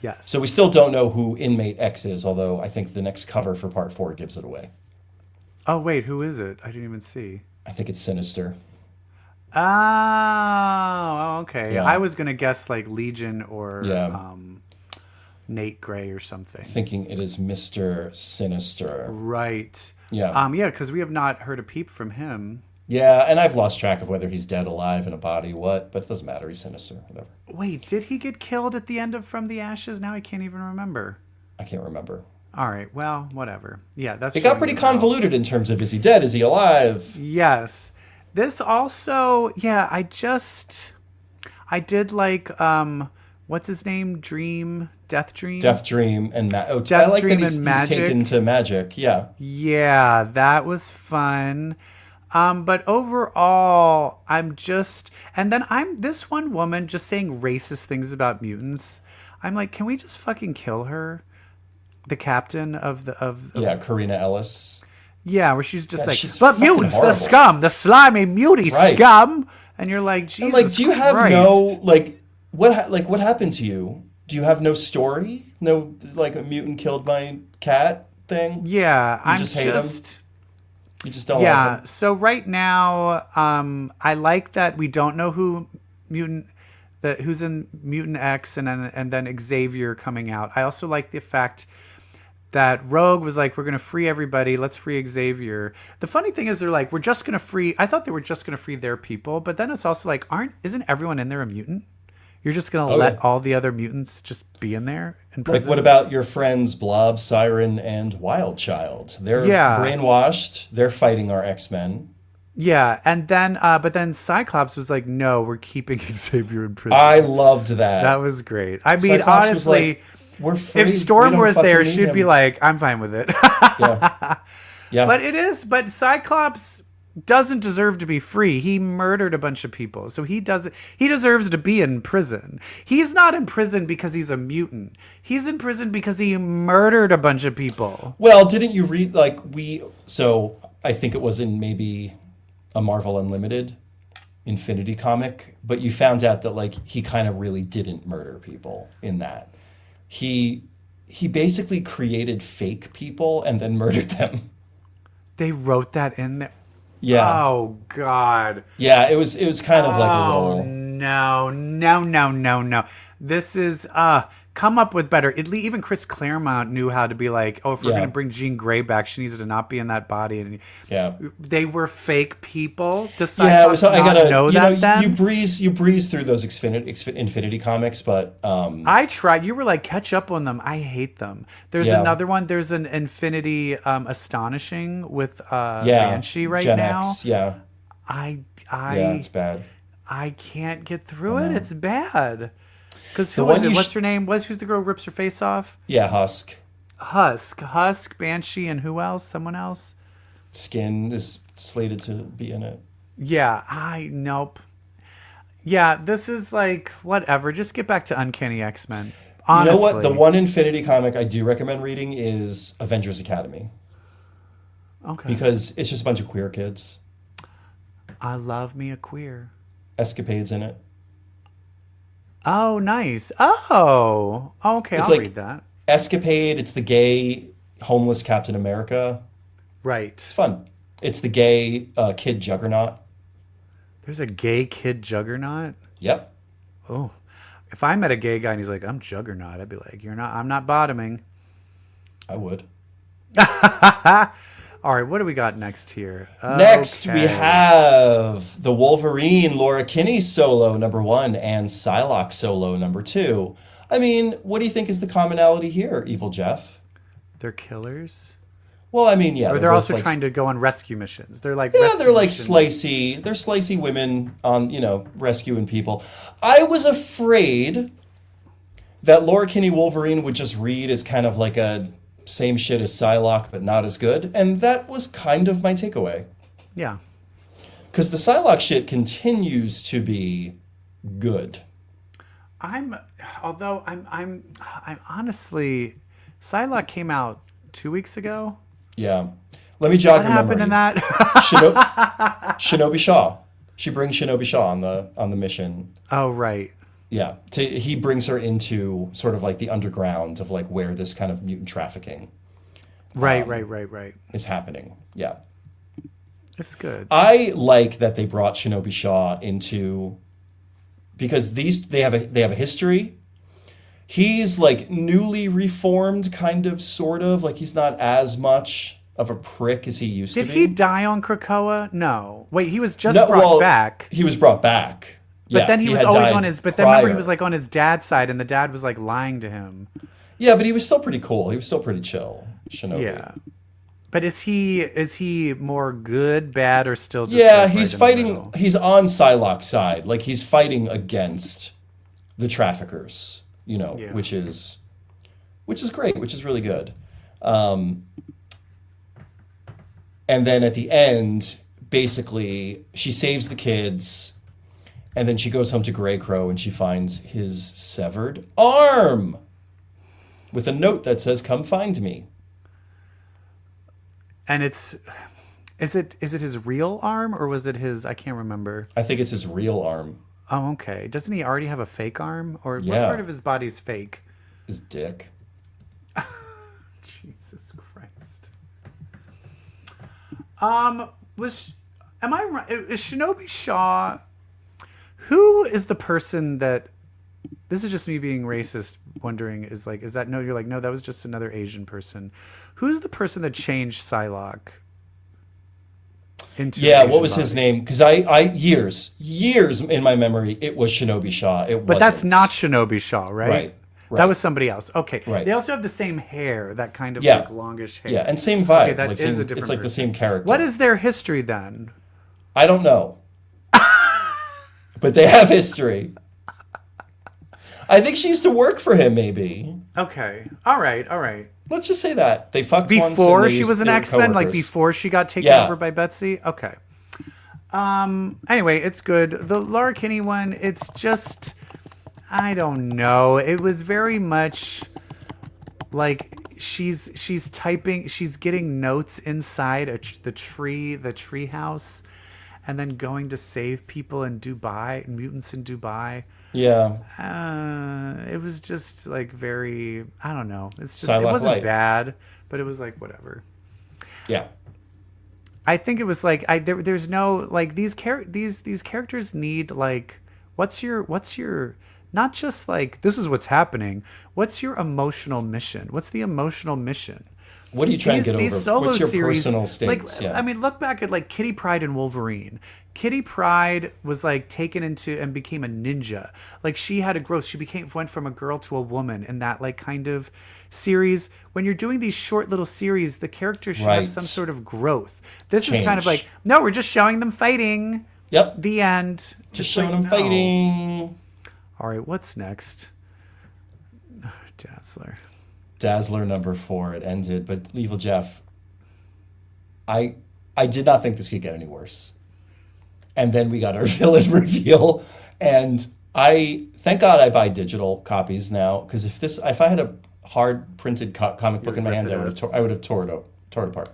Yes. So we still don't know who inmate X is, although I think the next cover for part 4 gives it away. Oh, wait, who is it? I didn't even see. I think it's Sinister. Oh, okay. Yeah. I was going to guess like Legion or Yeah. Nate Gray or something. Thinking it is Mr. Sinister. Right. Yeah. Yeah, because we have not heard a peep from him. Yeah, and I've lost track of whether he's dead, alive, in a body, what, but it doesn't matter. He's Sinister, whatever. Wait, did he get killed at the end of From the Ashes? Now I can't even remember. I can't remember. All right, well, whatever. Yeah, that's... It got pretty convoluted in terms of, is he dead, is he alive? Yes. This also, yeah, I did like, what's his name? Death Dream? Death Dream and Death I like Dream that he's and Magic. taken to magic, yeah. Yeah, that was fun. But overall, and then this one woman just saying racist things about mutants. I'm like, can we just fucking kill her? The captain of Yeah, Karina Ellis. yeah, where she's just like, she's but fucking mutants, horrible. the scum, the slimy muty Right. scum, and you're like, Jesus I'm like, do you have Christ. no, what happened to you? Do you have no story? No, like, a mutant killed my cat thing? Yeah, I'm just hate 'em? You just don't like yeah. him? So right now, I like that we don't know who's in Mutant X, and then Xavier coming out. I also like the fact that Rogue was like, we're going to free everybody. Let's free Xavier. The funny thing is they're like, we're just going to free. I thought they were just going to free their people, but then it's also like, isn't everyone in there a mutant? You're just going to let all the other mutants just be in there in prison? Like, what about your friends Blob, Siren, and Wildchild? They're brainwashed. They're fighting our X-Men. Yeah, and then, but then Cyclops was like, no, we're keeping Xavier in prison. I loved that. That was great. I mean, Cyclops was honestly, like, we're free. if Storm We don't was there, fucking need she'd be him. like, I'm fine with it. Yeah. But Cyclops doesn't deserve to be free. He murdered a bunch of people. So he deserves to be in prison. He's not in prison because he's a mutant. He's in prison because he murdered a bunch of people. Well, didn't you read, so I think it was in maybe a Marvel Unlimited Infinity comic, but you found out that, he kind of really didn't murder people in that. He basically created fake people and then murdered them. They wrote that in there. Yeah. Oh God. Yeah, it was kind of like a Oh little. no, no, no, no, no. This is come up with better. Even Chris Claremont knew how to be like, oh, if we're Yeah. gonna bring Jean Grey back, she needs to not be in that body. And Yeah. they were fake people. Does Yeah, it Cyclops was. I not gotta. know You that know, then? you breeze through those Infinity comics, but I tried. You were like, catch up on them. I hate them. There's Yeah. another one. There's an Infinity Astonishing with yeah, Banshee right Gen now. X. Yeah, I yeah, it's bad. I can't get through it. It's bad. Because The who one is it? you What's sh- her name? Who's the girl who rips her face off? Yeah, Husk, Banshee, and who else? Someone else? Skin is slated to be in it. Yeah, nope. Yeah, this is like whatever. Just get back to Uncanny X-Men. Honestly, You know what? The one Infinity comic I do recommend reading is Avengers Academy Okay. because it's just a bunch of queer kids, I love me a queer. escapades in it. Oh, nice. Oh, okay. It's I'll like- read that. Escapade. It's the gay homeless Captain America. Right. It's fun. It's the gay kid Juggernaut. There's a gay kid Juggernaut. Yep. Oh, if I met a gay guy and he's like, "I'm Juggernaut," I'd be like, "You're not. I'm not bottoming." I would. All right, what do we got next here? Next, we Okay. have the Wolverine Laura Kinney solo #1 and Psylocke solo #2. I mean, what do you think is the commonality here, EvilJeff? They're killers. Well, I mean, yeah, Or they're both also like, trying to go on rescue missions. They're like yeah, rescue they're like mission- slicey. They're slicey women on rescuing people. I was afraid that Laura Kinney Wolverine would just read as kind of like a same shit as Psylocke, but not as good, and that was kind of my takeaway. Yeah. Because the Psylocke shit continues to be good. I'm honestly, Psylocke came out 2 weeks ago. Yeah. Let me jog What your happened memory. in that? Shinobi Shaw. She brings Shinobi Shaw on the mission. Oh, right. Yeah. He brings her into sort of like the underground of like where this kind of mutant trafficking Right. is happening. Yeah. It's good. I like that they brought Shinobi Shaw into because they have a history. He's like newly reformed, kind of, sort of. Like he's not as much of a prick as he used Did to be. he die on Krakoa? No. Wait, he was just No, brought well, back. He was brought back. But Yeah, then he was had always died on his. But then remember, he prior. was like on his dad's side, and the dad was like lying to him. Yeah, but he was still pretty cool. He was still pretty chill. Shinobi. Yeah. But is he more good, bad, or still just Yeah, like, he's right in the fighting. middle? He's on Psylocke's side. Like he's fighting against the traffickers. Yeah. Which is great. Which is really good. And then at the end, basically, she saves the kids, and then she goes home to Greycrow and she finds his severed arm with a note that says, "Come find me." And is it his real arm or was it his? I can't remember. I think it's his real arm. Oh, okay. Doesn't he already have a fake arm, or what Yeah. part of his body's fake? His dick. Jesus Christ. Is Shinobi Shaw? Who is the person that? This is just me being racist. Wondering is that no? You're like no. That was just another Asian person. Who's the person that changed Psylocke? Into Yeah, an what Asian was his body? name? Because I years in my memory, it was Shinobi Shaw. But that's not Shinobi Shaw, right? Right. That was somebody else. Okay. Right. They also have the same hair, that kind of Yeah. like longish hair. Yeah, and same vibe. Okay, that like is same, a different it's like the person. same character. What is their history then? I don't know. But they have history. I think she used to work for him, maybe. Okay. All right. Let's just say that. They fucked once. Before and she was an they were X-Men, like coworkers. before she got taken Yeah. over by Betsy? Okay. Anyway, it's good. The Laura Kinney one, it's just I don't know. It was very much like she's typing, she's getting notes inside the tree house, and then going to save people in Dubai, mutants in Dubai. Yeah. It was just like very, I don't know. It's just Psylocke it wasn't light. bad, but it was like whatever. Yeah. I think it was like there's no like these characters need like what's your not just like this is what's happening. What's your emotional mission? What's the emotional mission? What are you trying to get over? These solo What's your series, personal stakes? like, Yeah. I mean, look back at like Kitty Pryde and Wolverine. Kitty Pryde was like taken into and became a ninja. Like she had a growth. She went from a girl to a woman in that like kind of series. When you're doing these short little series, the characters should have some sort of growth. This is kind of like, no, we're just showing them fighting. Yep. The end. Just showing them fighting. All right, what's next? Dazzler number 4. It ended, but EvilJeff, I did not think this could get any worse. And then we got our villain reveal, and thank God I buy digital copies now, because if I had a hard printed comic book in my hand, I would have tore it apart.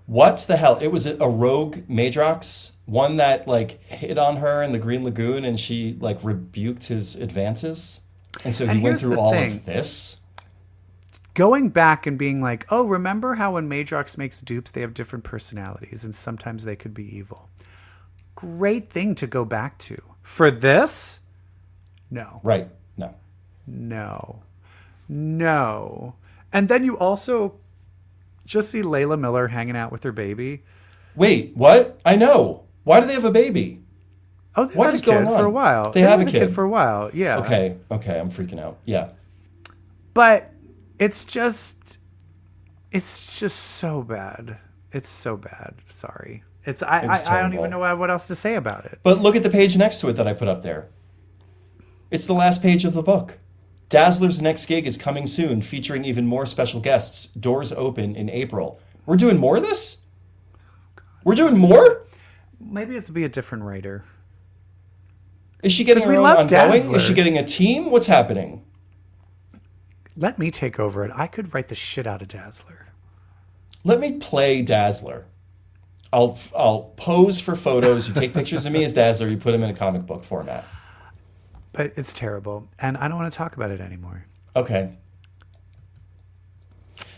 What the hell? It was a rogue Madrox, one that like hit on her in the Green Lagoon, and she like rebuked his advances. And so he went through all of this. Going back and being like, oh, remember how when Madrox makes dupes, they have different personalities and sometimes they could be evil. Great thing to go back to. For this? No. Right. No. And then you also just see Layla Miller hanging out with her baby. Wait, what? I know. Why do they have a baby? Oh, they had a kid for a while. They have a kid for a while, yeah. Okay, I'm freaking out. Yeah. But it's just so bad. It's so bad. Sorry. I don't even know what else to say about it. But look at the page next to it that I put up there. It's the last page of the book. Dazzler's next gig is coming soon, featuring even more special guests. Doors open in April. We're doing more of this? We're doing more? Maybe it's to be a different writer. Is she getting her own ongoing? Dazzler. Is she getting a team? What's happening? Let me take over it. I could write the shit out of Dazzler. Let me play Dazzler. I'll pose for photos. You take pictures of me as Dazzler. You put them in a comic book format. But it's terrible, and I don't want to talk about it anymore. Okay.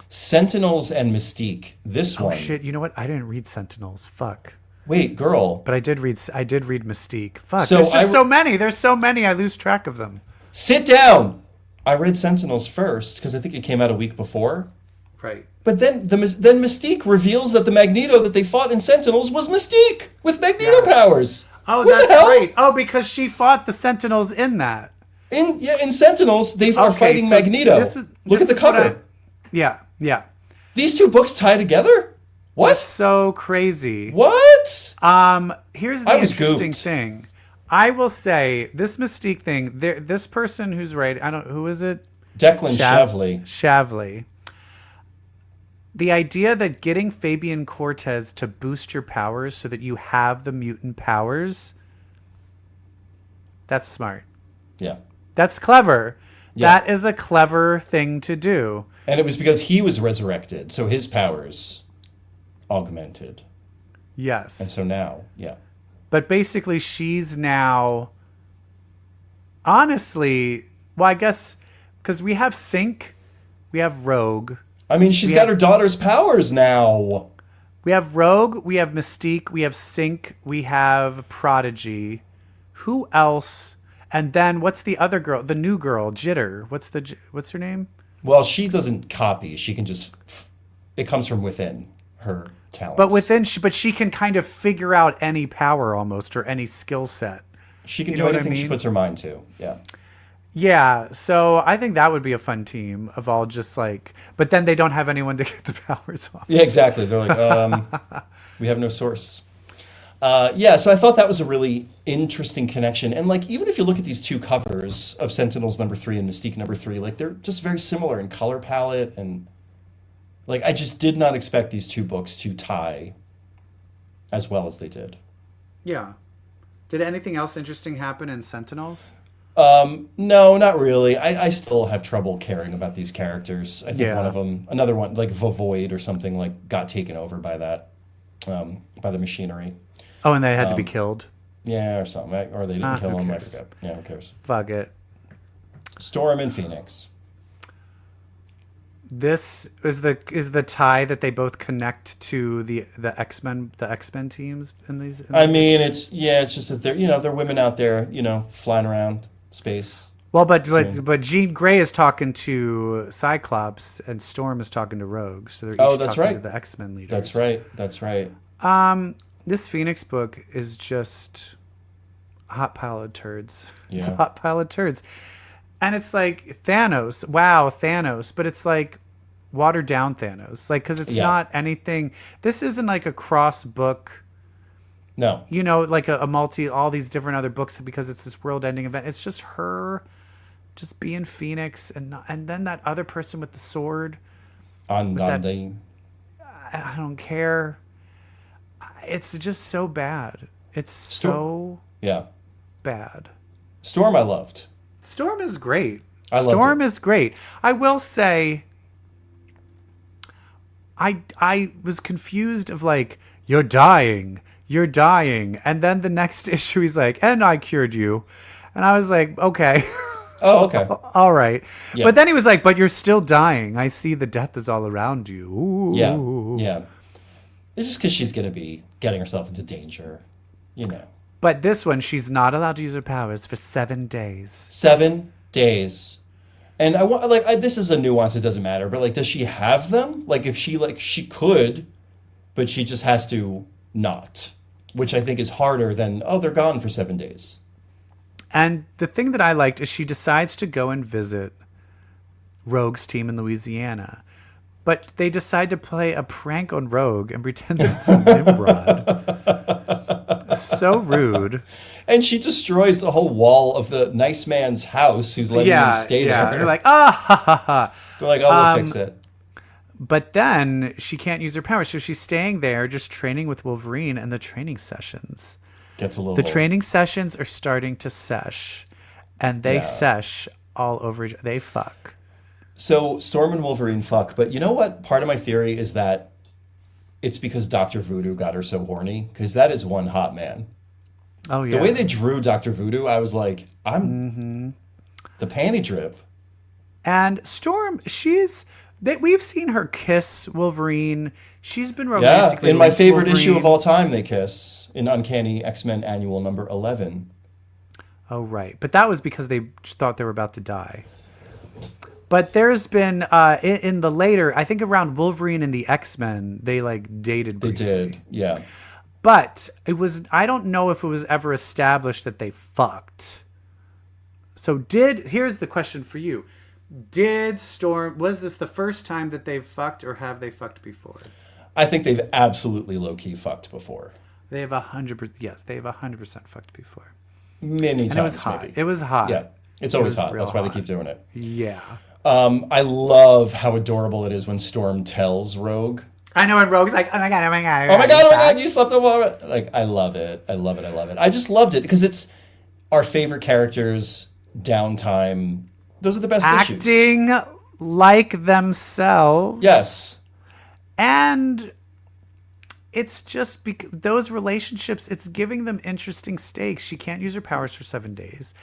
Sentinels and Mystique. This one. Oh shit! You know what? I didn't read Sentinels. Fuck. Wait, girl. But I did read Mystique. Fuck. So there's just so many. There's so many. I lose track of them. Sit down. I read Sentinels first because I think it came out a week before. Right. But then Mystique reveals that the Magneto that they fought in Sentinels was Mystique with Magneto powers. Oh, what that's right. Oh, because she fought the Sentinels in that. In Sentinels, they are fighting Magneto. Look at the cover. Yeah. These two books tie together? What? That's so crazy. What? Here's the interesting thing. I will say this Mystique thing. This person who's writing, who is it? Declan Shavley. Shavley. The idea that getting Fabian Cortez to boost your powers so that you have the mutant powers, that's smart. Yeah. That's clever. Yeah. That is a clever thing to do. And it was because he was resurrected, so his powers augmented. Yes. And so now, yeah. But basically she's now, honestly, well, I guess, because we have Sync, we have Rogue. I mean, she's got her daughter's powers now. We have Rogue, we have Mystique, we have Sync, we have Prodigy. Who else? And then what's the other girl? The new girl, Jitter. What's her name? Well, she doesn't copy. She can just. It comes from within her talents. But she can kind of figure out any power almost or any skill set. She can do anything she puts her mind to. Yeah. Yeah, so I think that would be a fun team of all just like, but then they don't have anyone to get the powers off. Yeah, exactly. They're like, we have no source. Yeah, so I thought that was a really interesting connection. And like, even if you look at these two covers of Sentinels #3 and Mystique #3, like they're just very similar in color palette. And like, I just did not expect these two books to tie as well as they did. Yeah. Did anything else interesting happen in Sentinels? No, not really. I still have trouble caring about these characters. I think one of them, another one, like Void or something, like got taken over by that, by the machinery. Oh, and they had to be killed? Yeah, or something. Or they didn't kill him. I forget. Yeah, who cares? Fuck it. Storm and Phoenix. This is the tie that they both connect to the X-Men teams in these. I mean, it's just that they're women out there, flying around space. Well, but Jean Grey is talking to Cyclops and Storm is talking to Rogue, so they're each that's talking right. to the X-Men leaders. That's right. This Phoenix book is just a hot pile of turds. Yeah. It's a hot pile of turds. And it's like Thanos. Wow, Thanos. But it's like watered down Thanos. Like, because it's not anything. This isn't like a cross book. No. Like a multi, all these different other books because it's this world ending event. It's just her just being Phoenix and then that other person with the sword. I don't care. It's just so bad. It's so bad. Storm I loved. Storm is great. Storm is great. I will say I was confused of like, you're dying. And then the next issue he's like, and I cured you. And I was like, okay. Oh, okay. All right. Yeah. But then he was like, but you're still dying. I see the death is all around you. Ooh. Yeah. It's just because she's going to be getting herself into danger, But this one, she's not allowed to use her powers for 7 days. 7 days. And I want this is a nuance. It doesn't matter. But does she have them? If she could, but she just has to not, which I think is harder than, they're gone for 7 days. And the thing that I liked is she decides to go and visit Rogue's team in Louisiana. But they decide to play a prank on Rogue and pretend that it's Nimrod. So rude. And she destroys the whole wall of the nice man's house who's letting him stay there. They're like, ha ha ha. They're like, we'll fix it. But then she can't use her powers. So she's staying there just training with Wolverine, and the training sessions. Gets a little The training sessions are starting to sesh. And they sesh all over each other. They fuck. So Storm and Wolverine fuck. But you know what? Part of my theory is that it's because Dr. Voodoo got her so horny. Because that is one hot man. Oh, yeah. The way they drew Dr. Voodoo, I was like, the panty drip. And Storm, we've seen her kiss Wolverine. She's been romantically in my favorite Wolverine. issue of all time, they kiss in Uncanny X-Men Annual number 11. Oh, right. But that was because they thought they were about to die. But there's been, in the later, I think around Wolverine and the X-Men, they dated briefly. They did, yeah. But I don't know if it was ever established that they fucked. So here's the question for you. Was this the first time that they've fucked, or have they fucked before? I think they've absolutely low-key fucked before. They have 100%, yes, they have 100% fucked before. Many times, it was hot. maybe. It was hot. Yeah, it's always hot. That's why they keep doing it. Yeah. I love how adorable it is when Storm tells Rogue. I know, and Rogue's like, oh my god, oh my god, you slept over. I love it. I love it. I just loved it because it's our favorite characters, downtime. Those are the best issues. Acting like themselves. Yes. And it's just those relationships, it's giving them interesting stakes. She can't use her powers for 7 days.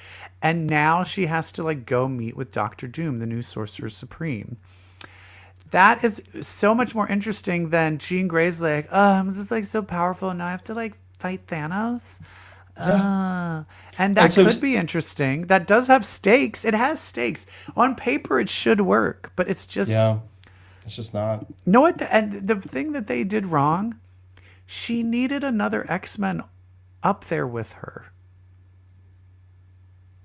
And now she has to go meet with Dr. Doom, the new Sorcerer Supreme. That is so much more interesting than Jean Grey's like, I'm just so powerful and now I have to fight Thanos. And that could be interesting. That does have stakes. It has stakes. On paper, it should work, but it's just... Yeah, it's just not. You know what? And the thing that they did wrong, she needed another X-Men up there with her.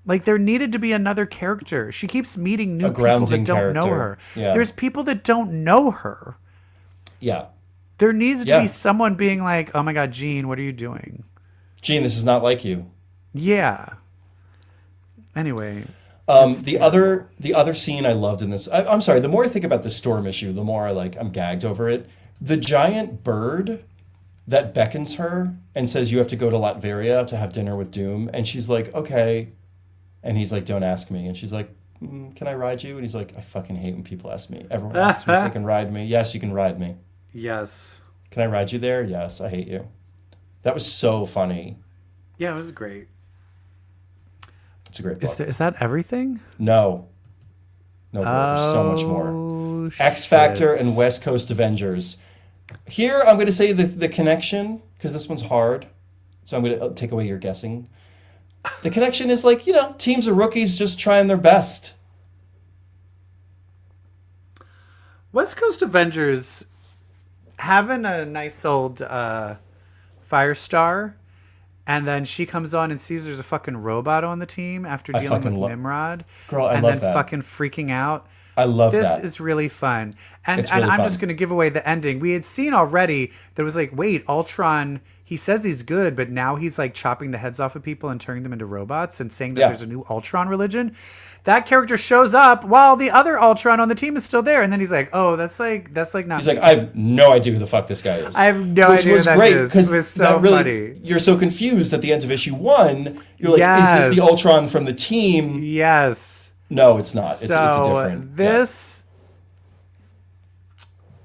There needed to be another character. She keeps meeting new people that don't know her. Yeah. There's people that don't know her. Yeah. There needs to be someone being like, oh my God, Jean, what are you doing? Jean, this is not like you. Yeah. Anyway. The other scene I loved in this, I'm sorry, the more I think about the Storm issue, the more I'm gagged over it. The giant bird that beckons her and says you have to go to Latveria to have dinner with Doom. And she's like, okay. And he's like, don't ask me. And she's like, can I ride you? And he's like, I fucking hate when people ask me. Everyone asks me if they can ride me. Yes, you can ride me. Yes. Can I ride you there? Yes, I hate you. That was so funny. Yeah, it was great. It's a great book. Is that everything? No, there's so much more. Oh, X Factor shit. and West Coast Avengers. Here, I'm going to say the connection, because this one's hard. So I'm going to take away your guessing. The connection is like, teams of rookies just trying their best. West Coast Avengers having a nice old Firestar, and then she comes on and sees there's a fucking robot on the team after dealing with Nimrod. Girl, I and love then that. fucking freaking out. I love this that. Is really fun. And It's really I'm fun. just going to give away the ending. We had seen already that was like, wait, Ultron, he says he's good, but now he's like chopping the heads off of people and turning them into robots and saying that there's a new Ultron religion. That character shows up while the other Ultron on the team is still there. And then he's like, oh, that's like not He's like, I have no idea who the fuck this guy is. I have no idea Which was who that great, is. because It was so that really, funny. you're so confused at the end of issue 1. You're like, Yes. is this the Ultron from the team? Yes. No, it's not. It's a So different. this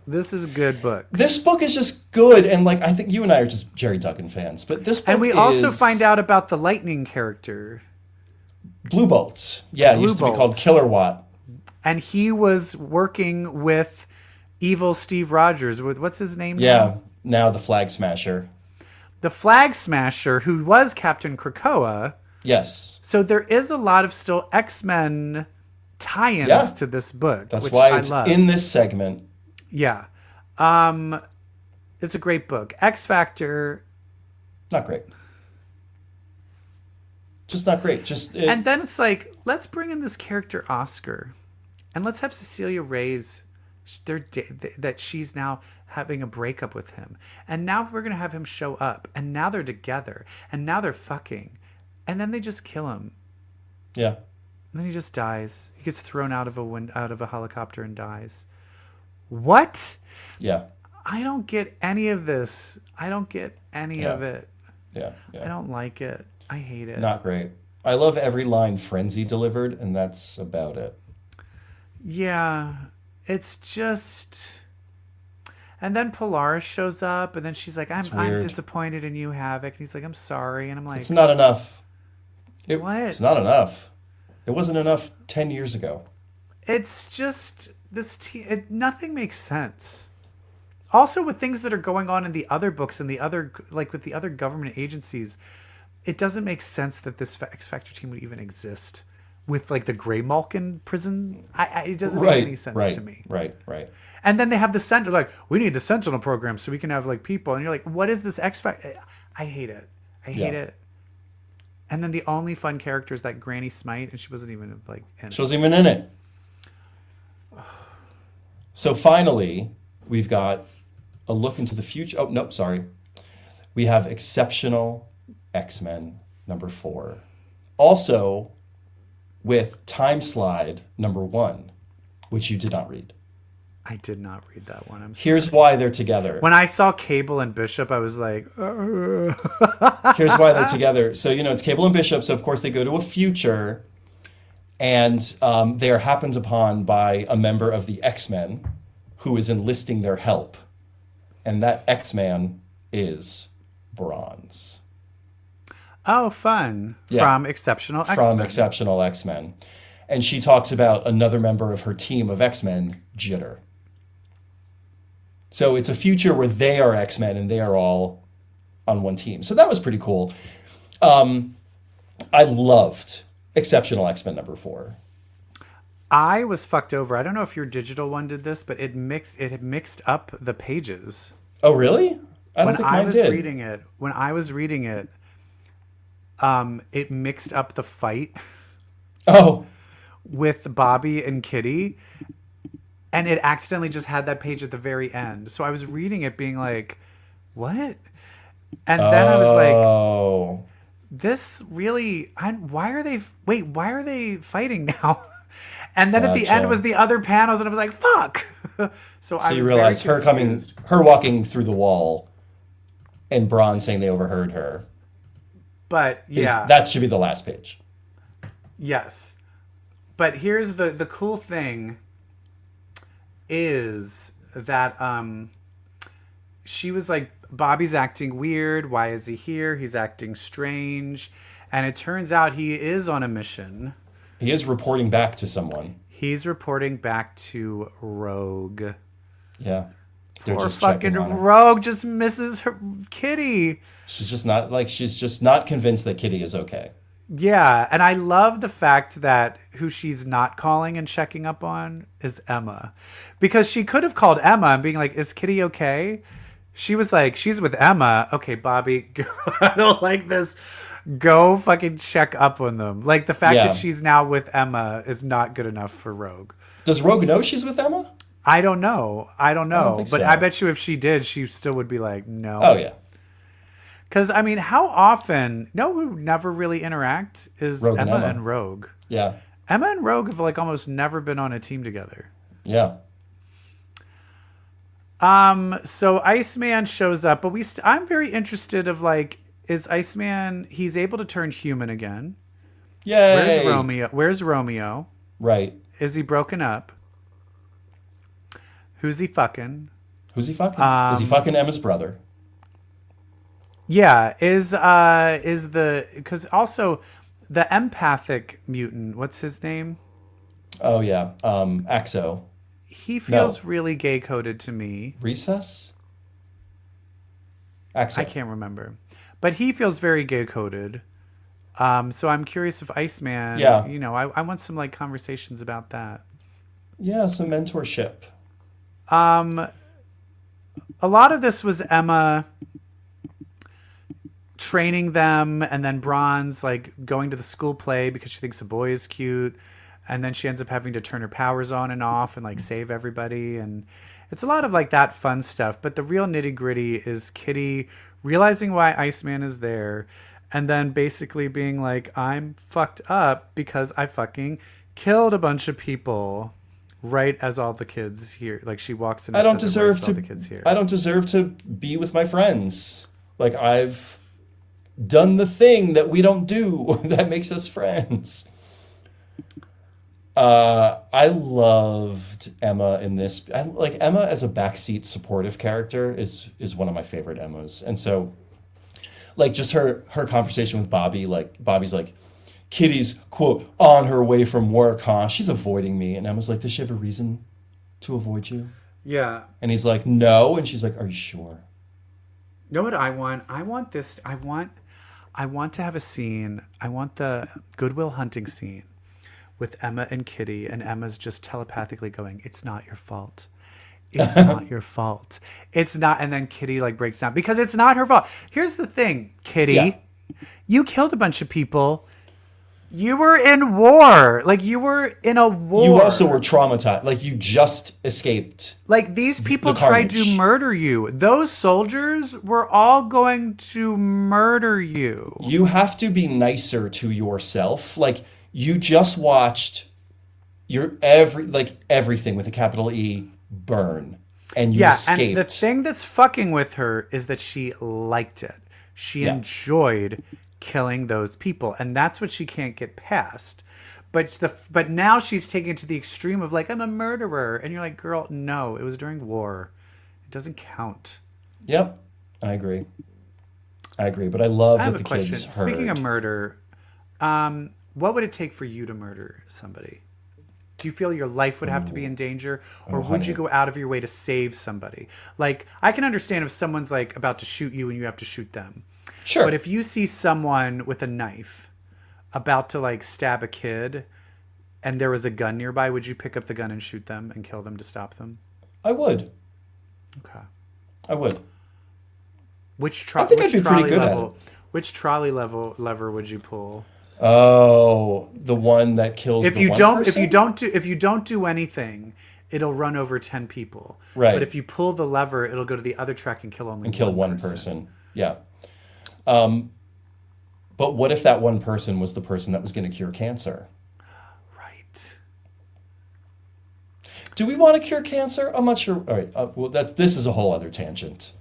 is a good book. This book is just good, and like I think you and I are just Jerry Duggan fans, but this book And we also find out about the Lightning character. Blue Bolts. Yeah, it used to be Blue called Bolt. Killer Watt. And he was working with evil Steve Rogers. What's his name? Yeah, now the Flag Smasher. The Flag Smasher, who was Captain Krakoa. Yes. So there is a lot of still X-Men tie-ins to this book. That's which why I it's love. in this segment. Yeah. It's a great book. X Factor. Not great. Just not great. And then it's like, let's bring in this character Oscar. And let's have Cecilia Reyes, that she's now having a breakup with him. And now we're going to have him show up. And now they're together. And now they're fucking. And then they just kill him. Yeah. And then he just dies. He gets thrown out of a helicopter and dies. What? Yeah. I don't get any of this. I don't get any of it. Yeah. I don't like it. I hate it. Not great. I love every line Frenzy delivered, and that's about it. Yeah. It's just... And then Polaris shows up, and then she's like, I'm disappointed in you, Havoc. And he's like, I'm sorry. And I'm like... It's not enough. What? It's not enough. It wasn't enough 10 years ago. It's just... nothing makes sense. Also, with things that are going on in the other books and with the other government agencies, it doesn't make sense that this X Factor team would even exist with like the Greymalkin prison. It doesn't make any sense to me. Right. And then they have the Sentinel, like, we need the Sentinel program so we can have like people. And you're like, what is this X Factor? I hate it. I hate it. And then the only fun character is that Granny Smite, and she wasn't even like in it. She wasn't even in it. So finally, we've got a look into the future. Oh, no, sorry. We have Exceptional X-Men number 4. Also with Time Slide number 1, which you did not read. I did not read that one. I'm sorry. Here's why they're together. When I saw Cable and Bishop, I was like, Here's why they're together. So, it's Cable and Bishop. So, of course, they go to a future, and they are happened upon by a member of the X-Men who is enlisting their help. And that X-Man is Bronze. oh, fun. Yeah. From Exceptional X-Men. From Exceptional X-Men. And she talks about another member of her team of X-Men, Jitter. So it's a future where they are X-Men and they are all on one team. So that was pretty cool. I loved Exceptional X-Men number 4. I was fucked over. I don't know if your digital one did this, but it had mixed up the pages. Oh, really? I don't think mine did. When I was reading it, it mixed up the fight Oh, with Bobby and Kitty, and it accidentally just had that page at the very end. So I was reading it being like, what? And then I was like, this really, why are they fighting now? And then at the end was the other panels, and I was like, fuck. So I you was realize very confused. her walking through the wall and Braun saying they overheard her. But yeah. That should be the last page. Yes. But here's the cool thing is that she was like, Bobby's acting weird. Why is he here? He's acting strange. And it turns out he is on a mission. He is reporting back to someone. He's reporting back to Rogue. Yeah. They're Poor just fucking checking on her. Rogue just misses her Kitty. She's just not convinced that Kitty is okay. Yeah, and I love the fact that who she's not calling and checking up on is Emma. Because she could have called Emma and being like, is Kitty okay? She was like, she's with Emma. Okay, Bobby, I don't like this. Go fucking check up on them. Like, the fact Yeah. that she's now with Emma is not good enough for Rogue. Does Rogue know she's with Emma? I don't know. think But so. I bet you if she did, she still would be like, no. Oh, yeah. Because, I mean, how often, who never really interact is Rogue and Emma Emma. and Rogue. Yeah. Emma and Rogue have like almost never been on a team together. Yeah. So Iceman shows up, but I'm very interested of like, is Iceman, he's able to turn human again. Yay. Where's Romeo? Right. Is he broken up? Who's he fucking? Who's he fucking? Is he fucking Emma's brother? Yeah, because also the empathic mutant, what's his name? Oh, yeah. Axo. He feels really gay coded to me. Recess? Axo. I can't remember, but he feels very gay coded. So I'm curious if Iceman, Yeah. I want some like conversations about that. Yeah, some mentorship. A lot of this was Emma training them, and then Bronze like going to the school play because she thinks the boy is cute, and then she ends up having to turn her powers on and off and like save everybody, and it's a lot of like that fun stuff. But the real nitty gritty is Kitty realizing why Iceman is there, and then basically being like, I'm fucked up because I fucking killed a bunch of people. Right as all the kids here, like she walks in. I don't says deserve all to. the kids here. I don't deserve to be with my friends. Like I've done the thing that we don't do that makes us friends. I loved Emma in this. Like Emma as a backseat supportive character is one of my favorite Emmas, and so like just her conversation with Bobby. Like Bobby's like, Kitty's, quote, on her way from work, huh? She's avoiding me. And Emma's like, does she have a reason to avoid you? Yeah. And he's like, no. And she's like, are you sure? You know what I want? I want to have a scene. I want the Goodwill Hunting scene with Emma and Kitty, and Emma's just telepathically going, it's not your fault. It's not your fault. It's not. And then Kitty like breaks down because it's not her fault. Here's the thing, Kitty. You killed a bunch of people. You were in war. Like, you were in a war. You also were traumatized. Like, you just escaped. Like, these people the tried carnage. to murder you. Those soldiers were all going to murder you. You have to be nicer to yourself. Like, you just watched everything with a capital E burn. And you escaped. And the thing that's fucking with her is that she liked it. She enjoyed killing those people, and that's what she can't get past. But now she's taking it to the extreme of like, I'm a murderer, and you're like, girl, no, it was during war. It doesn't count. Yep, I agree. But I love that the kids heard. Speaking of murder, what would it take for you to murder somebody? Do you feel your life would have to be in danger, or would you go out of your way to save somebody? Like, I can understand if someone's like about to shoot you and you have to shoot them. Sure. But if you see someone with a knife about to like stab a kid and there was a gun nearby, would you pick up the gun and shoot them and kill them to stop them? I would. Okay. I would. Which I think I'd be pretty good at it. Which trolley lever would you pull? Oh, the one that kills If the you one don't person? if you don't do anything, it'll run over 10 people. Right. But if you pull the lever, it'll go to the other track and kill only one person. Yeah. But what if that one person was the person that was going to cure cancer? Right. Do we want to cure cancer? I'm not sure. All right. This is a whole other tangent.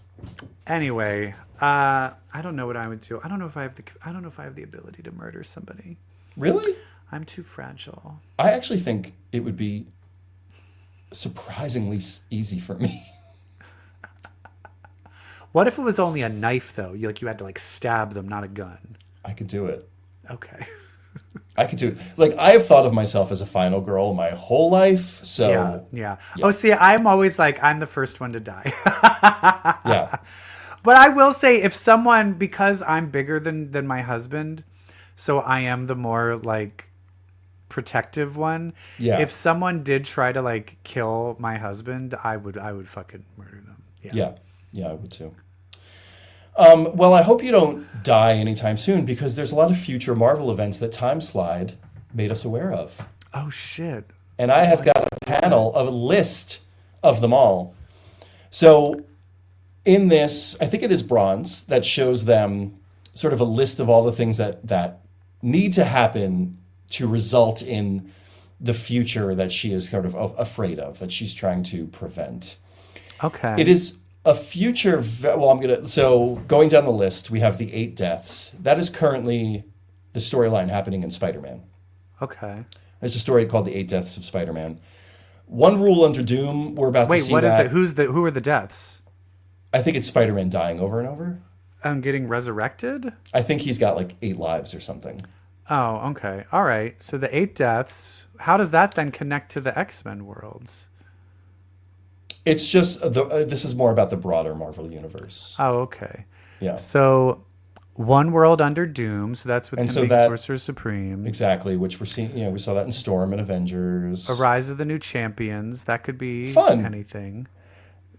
Anyway, I don't know what I would do. I don't know if I have the ability to murder somebody. Really? I'm too fragile. I actually think it would be surprisingly easy for me. What if it was only a knife, though? You had to like stab them, not a gun. I could do it. Okay. I could do like I have thought of myself as a final girl my whole life. So Yeah. Oh, see, I'm always like, I'm the first one to die. yeah. But I will say, if someone, because I'm bigger than my husband, so I am the more like protective one. Yeah. If someone did try to like kill my husband, I would fucking murder them. Yeah, I would too. Well, I hope you don't die anytime soon because there's a lot of future Marvel events that Time Slide made us aware of. Oh shit. And I have got a panel of a list of them all. So in this, I think it is bronze that shows them sort of a list of all the things that need to happen to result in the future that she is sort of afraid of, that she's trying to prevent. Okay. It is a future. So going down the list, we have the 8 deaths. That is currently the storyline happening in Spider-Man. Okay. There's a story called The 8 Deaths of Spider-Man. One Rule Under Doom, we're about to see Wait, what that. is it? Who are the deaths? I think it's Spider-Man dying over and over. Getting resurrected? I think he's got like 8 lives or something. Oh, okay. All right. So the 8 deaths, how does that then connect to the X-Men worlds? It's just, this is more about the broader Marvel universe. Oh, okay. Yeah. So One World Under Doom, so that's with And him so being that- Sorcerer Supreme. Exactly, which we're seeing, we saw that in Storm and Avengers. A Rise of the New Champions, that could be Fun. anything.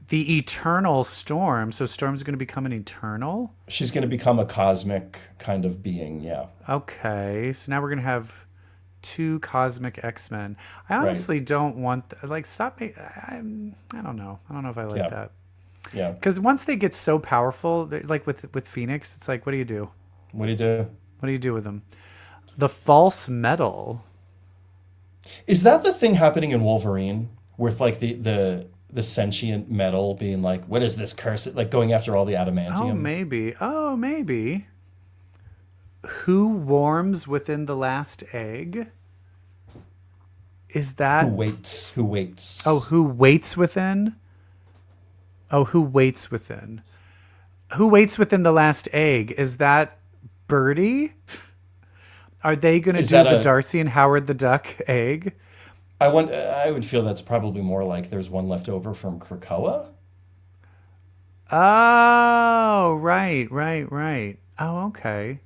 The Eternal Storm, so Storm's going to become an Eternal? She's going to become a cosmic kind of being, yeah. Okay, so now we're going to have 2 cosmic X-Men. I honestly don't want, stop me. I don't know. I don't know if I like that. Yeah. Because once they get so powerful, like with Phoenix, it's like, what do you do? What do you do? What do you do with them? The false metal. Is that the thing happening in Wolverine with like the sentient metal being like, what is this curse? Like going after all the adamantium? Oh, maybe. Who warms within the last egg? Is that... Who waits? Oh, who waits within? Oh, who waits within? Who waits within the last egg? Is that Birdie? Are they going to do the Darcy and Howard the Duck egg? I would feel that's probably more like there's one left over from Krakoa. Oh, right. Oh, okay.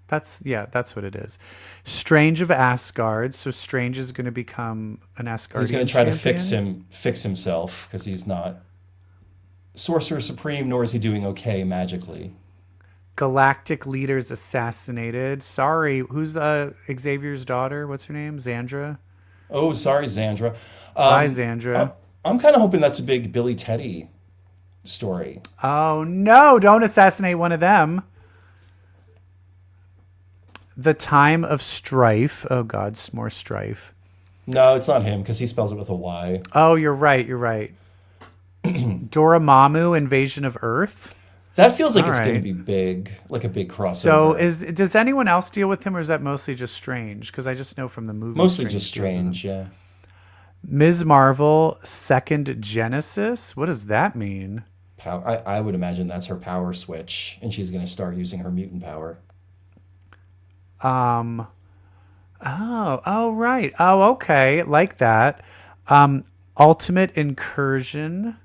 That's what it is. Strange of Asgard. So Strange is going to become an Asgardian He's going to try champion? to fix himself because he's not Sorcerer Supreme, nor is he doing okay magically. Galactic leaders assassinated. Sorry, who's Xavier's daughter? What's her name? Xandra? Oh, sorry, Xandra. Bye, Xandra. I'm kind of hoping that's a big Billy Teddy story. Oh, no, don't assassinate one of them. The Time of Strife. Oh, God, more strife. No, it's not him because he spells it with a Y. Oh, you're right. Dormammu, Invasion of Earth. That feels like All it's going to right. be big, like a big crossover. So does anyone else deal with him, or is that mostly just Strange? Because I just know from the movie. Mostly just Strange, yeah. Ms. Marvel, Second Genesis. What does that mean? I would imagine that's her power switch, and she's going to start using her mutant power. Oh, right. Oh, okay. Like that. Ultimate Incursion.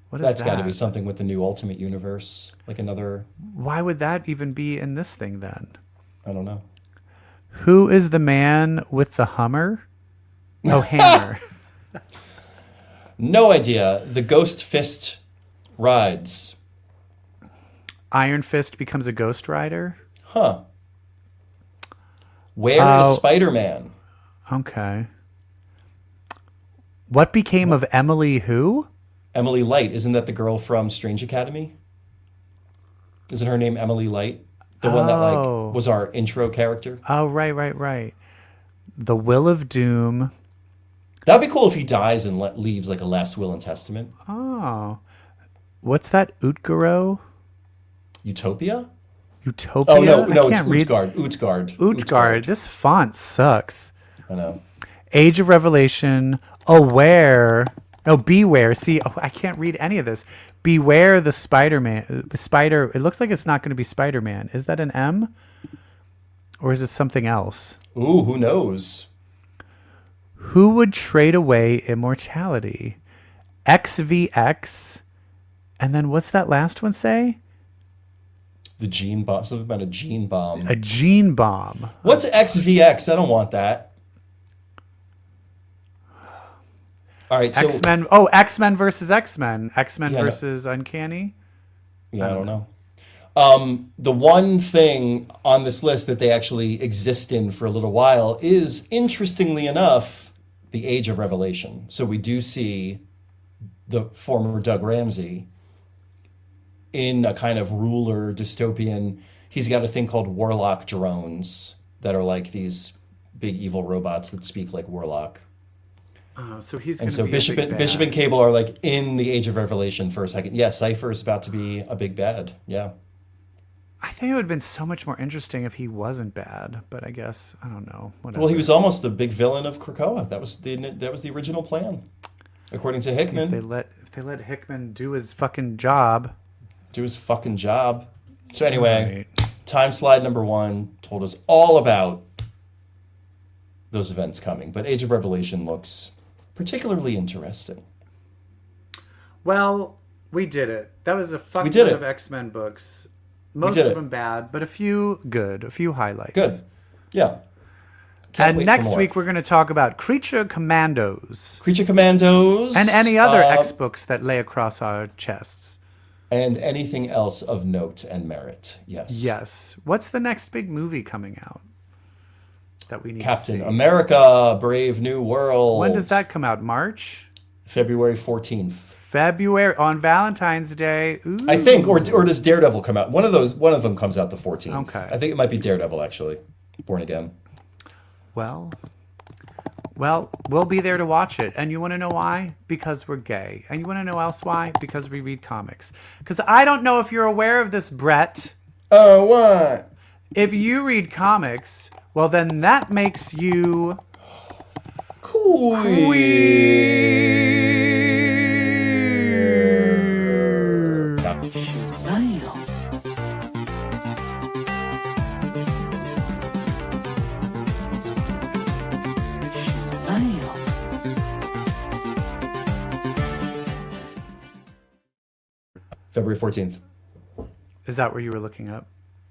What is That's that? got to be something with the new Ultimate Universe, like another. Why would that even be in this thing then? I don't know. Who is the man with the Hummer? Oh, Hammer. No idea. The Ghost Fist rides. Iron Fist becomes a Ghost Rider? Huh. Where is Spider-Man? Okay. What became of Emily who? Emily Light. Isn't that the girl from Strange Academy? Isn't her name Emily Light? The one that was our intro character? Oh, right. The Will of Doom. That'd be cool if he dies and leaves like a last will and testament. Oh. What's that? Utgaro? Utopia? Utopia? Oh, no, it's can't read- Utgard. This font sucks. I know. Age of Revelation. Aware. No, Beware. See, I can't read any of this. Beware the Spider-Man. It looks like it's not going to be Spider-Man. Is that an M? Or is it something else? Ooh, who knows? Who would trade away immortality? XVX. And then what's that last one say? The gene bomb. Something about a gene bomb. A gene bomb. What's XVX? I don't want that. All right, so X-Men. Oh, X-Men versus X-Men. X-Men Yeah, no. versus Uncanny. yeah, I don't know. The one thing on this list that they actually exist in for a little while is, interestingly enough, the Age of Revelation. So we do see the former Doug Ramsey in a kind of ruler dystopian. He's got a thing called Warlock drones that are like these big evil robots that speak like Warlock. Oh, so he's going And to so be Bishop a big Bishop bad. and Cable are like in the Age of Revelation for a second. Yeah, Cypher is about to be a big bad. Yeah. I think it would have been so much more interesting if he wasn't bad, but I guess I don't know. Whatever. Well, he was almost the big villain of Krakoa. That was the original plan, according to Hickman. If they let Hickman do his fucking job. Do his fucking job. So anyway, Right. Time Slide number 1 told us all about those events coming, but Age of Revelation looks particularly interesting. Well, we did it. That was a fuck did ton it. of X-Men books. Most did of it. them bad, but a few good, a few highlights. Good. Yeah. Can't And wait for next more. week we're going to talk about Creature Commandos Creature Commandos and any other X books that lay across our chests. and anything else of note and merit. Yes. Yes. What's the next big movie coming out that we need Captain to see? America, Brave New World. When does that come out? March? February 14th. February on Valentine's Day. Ooh. I think, or does Daredevil come out? One of them comes out the 14th. Okay. I think it might be Daredevil, actually. Born Again. Well, we'll be there to watch it. And you want to know why? Because we're gay. And you want to know else why? Because we read comics. Because I don't know if you're aware of this, Brett. Oh, what? If you read comics, well, then that makes you queer. February 14th. Is that where you were looking up?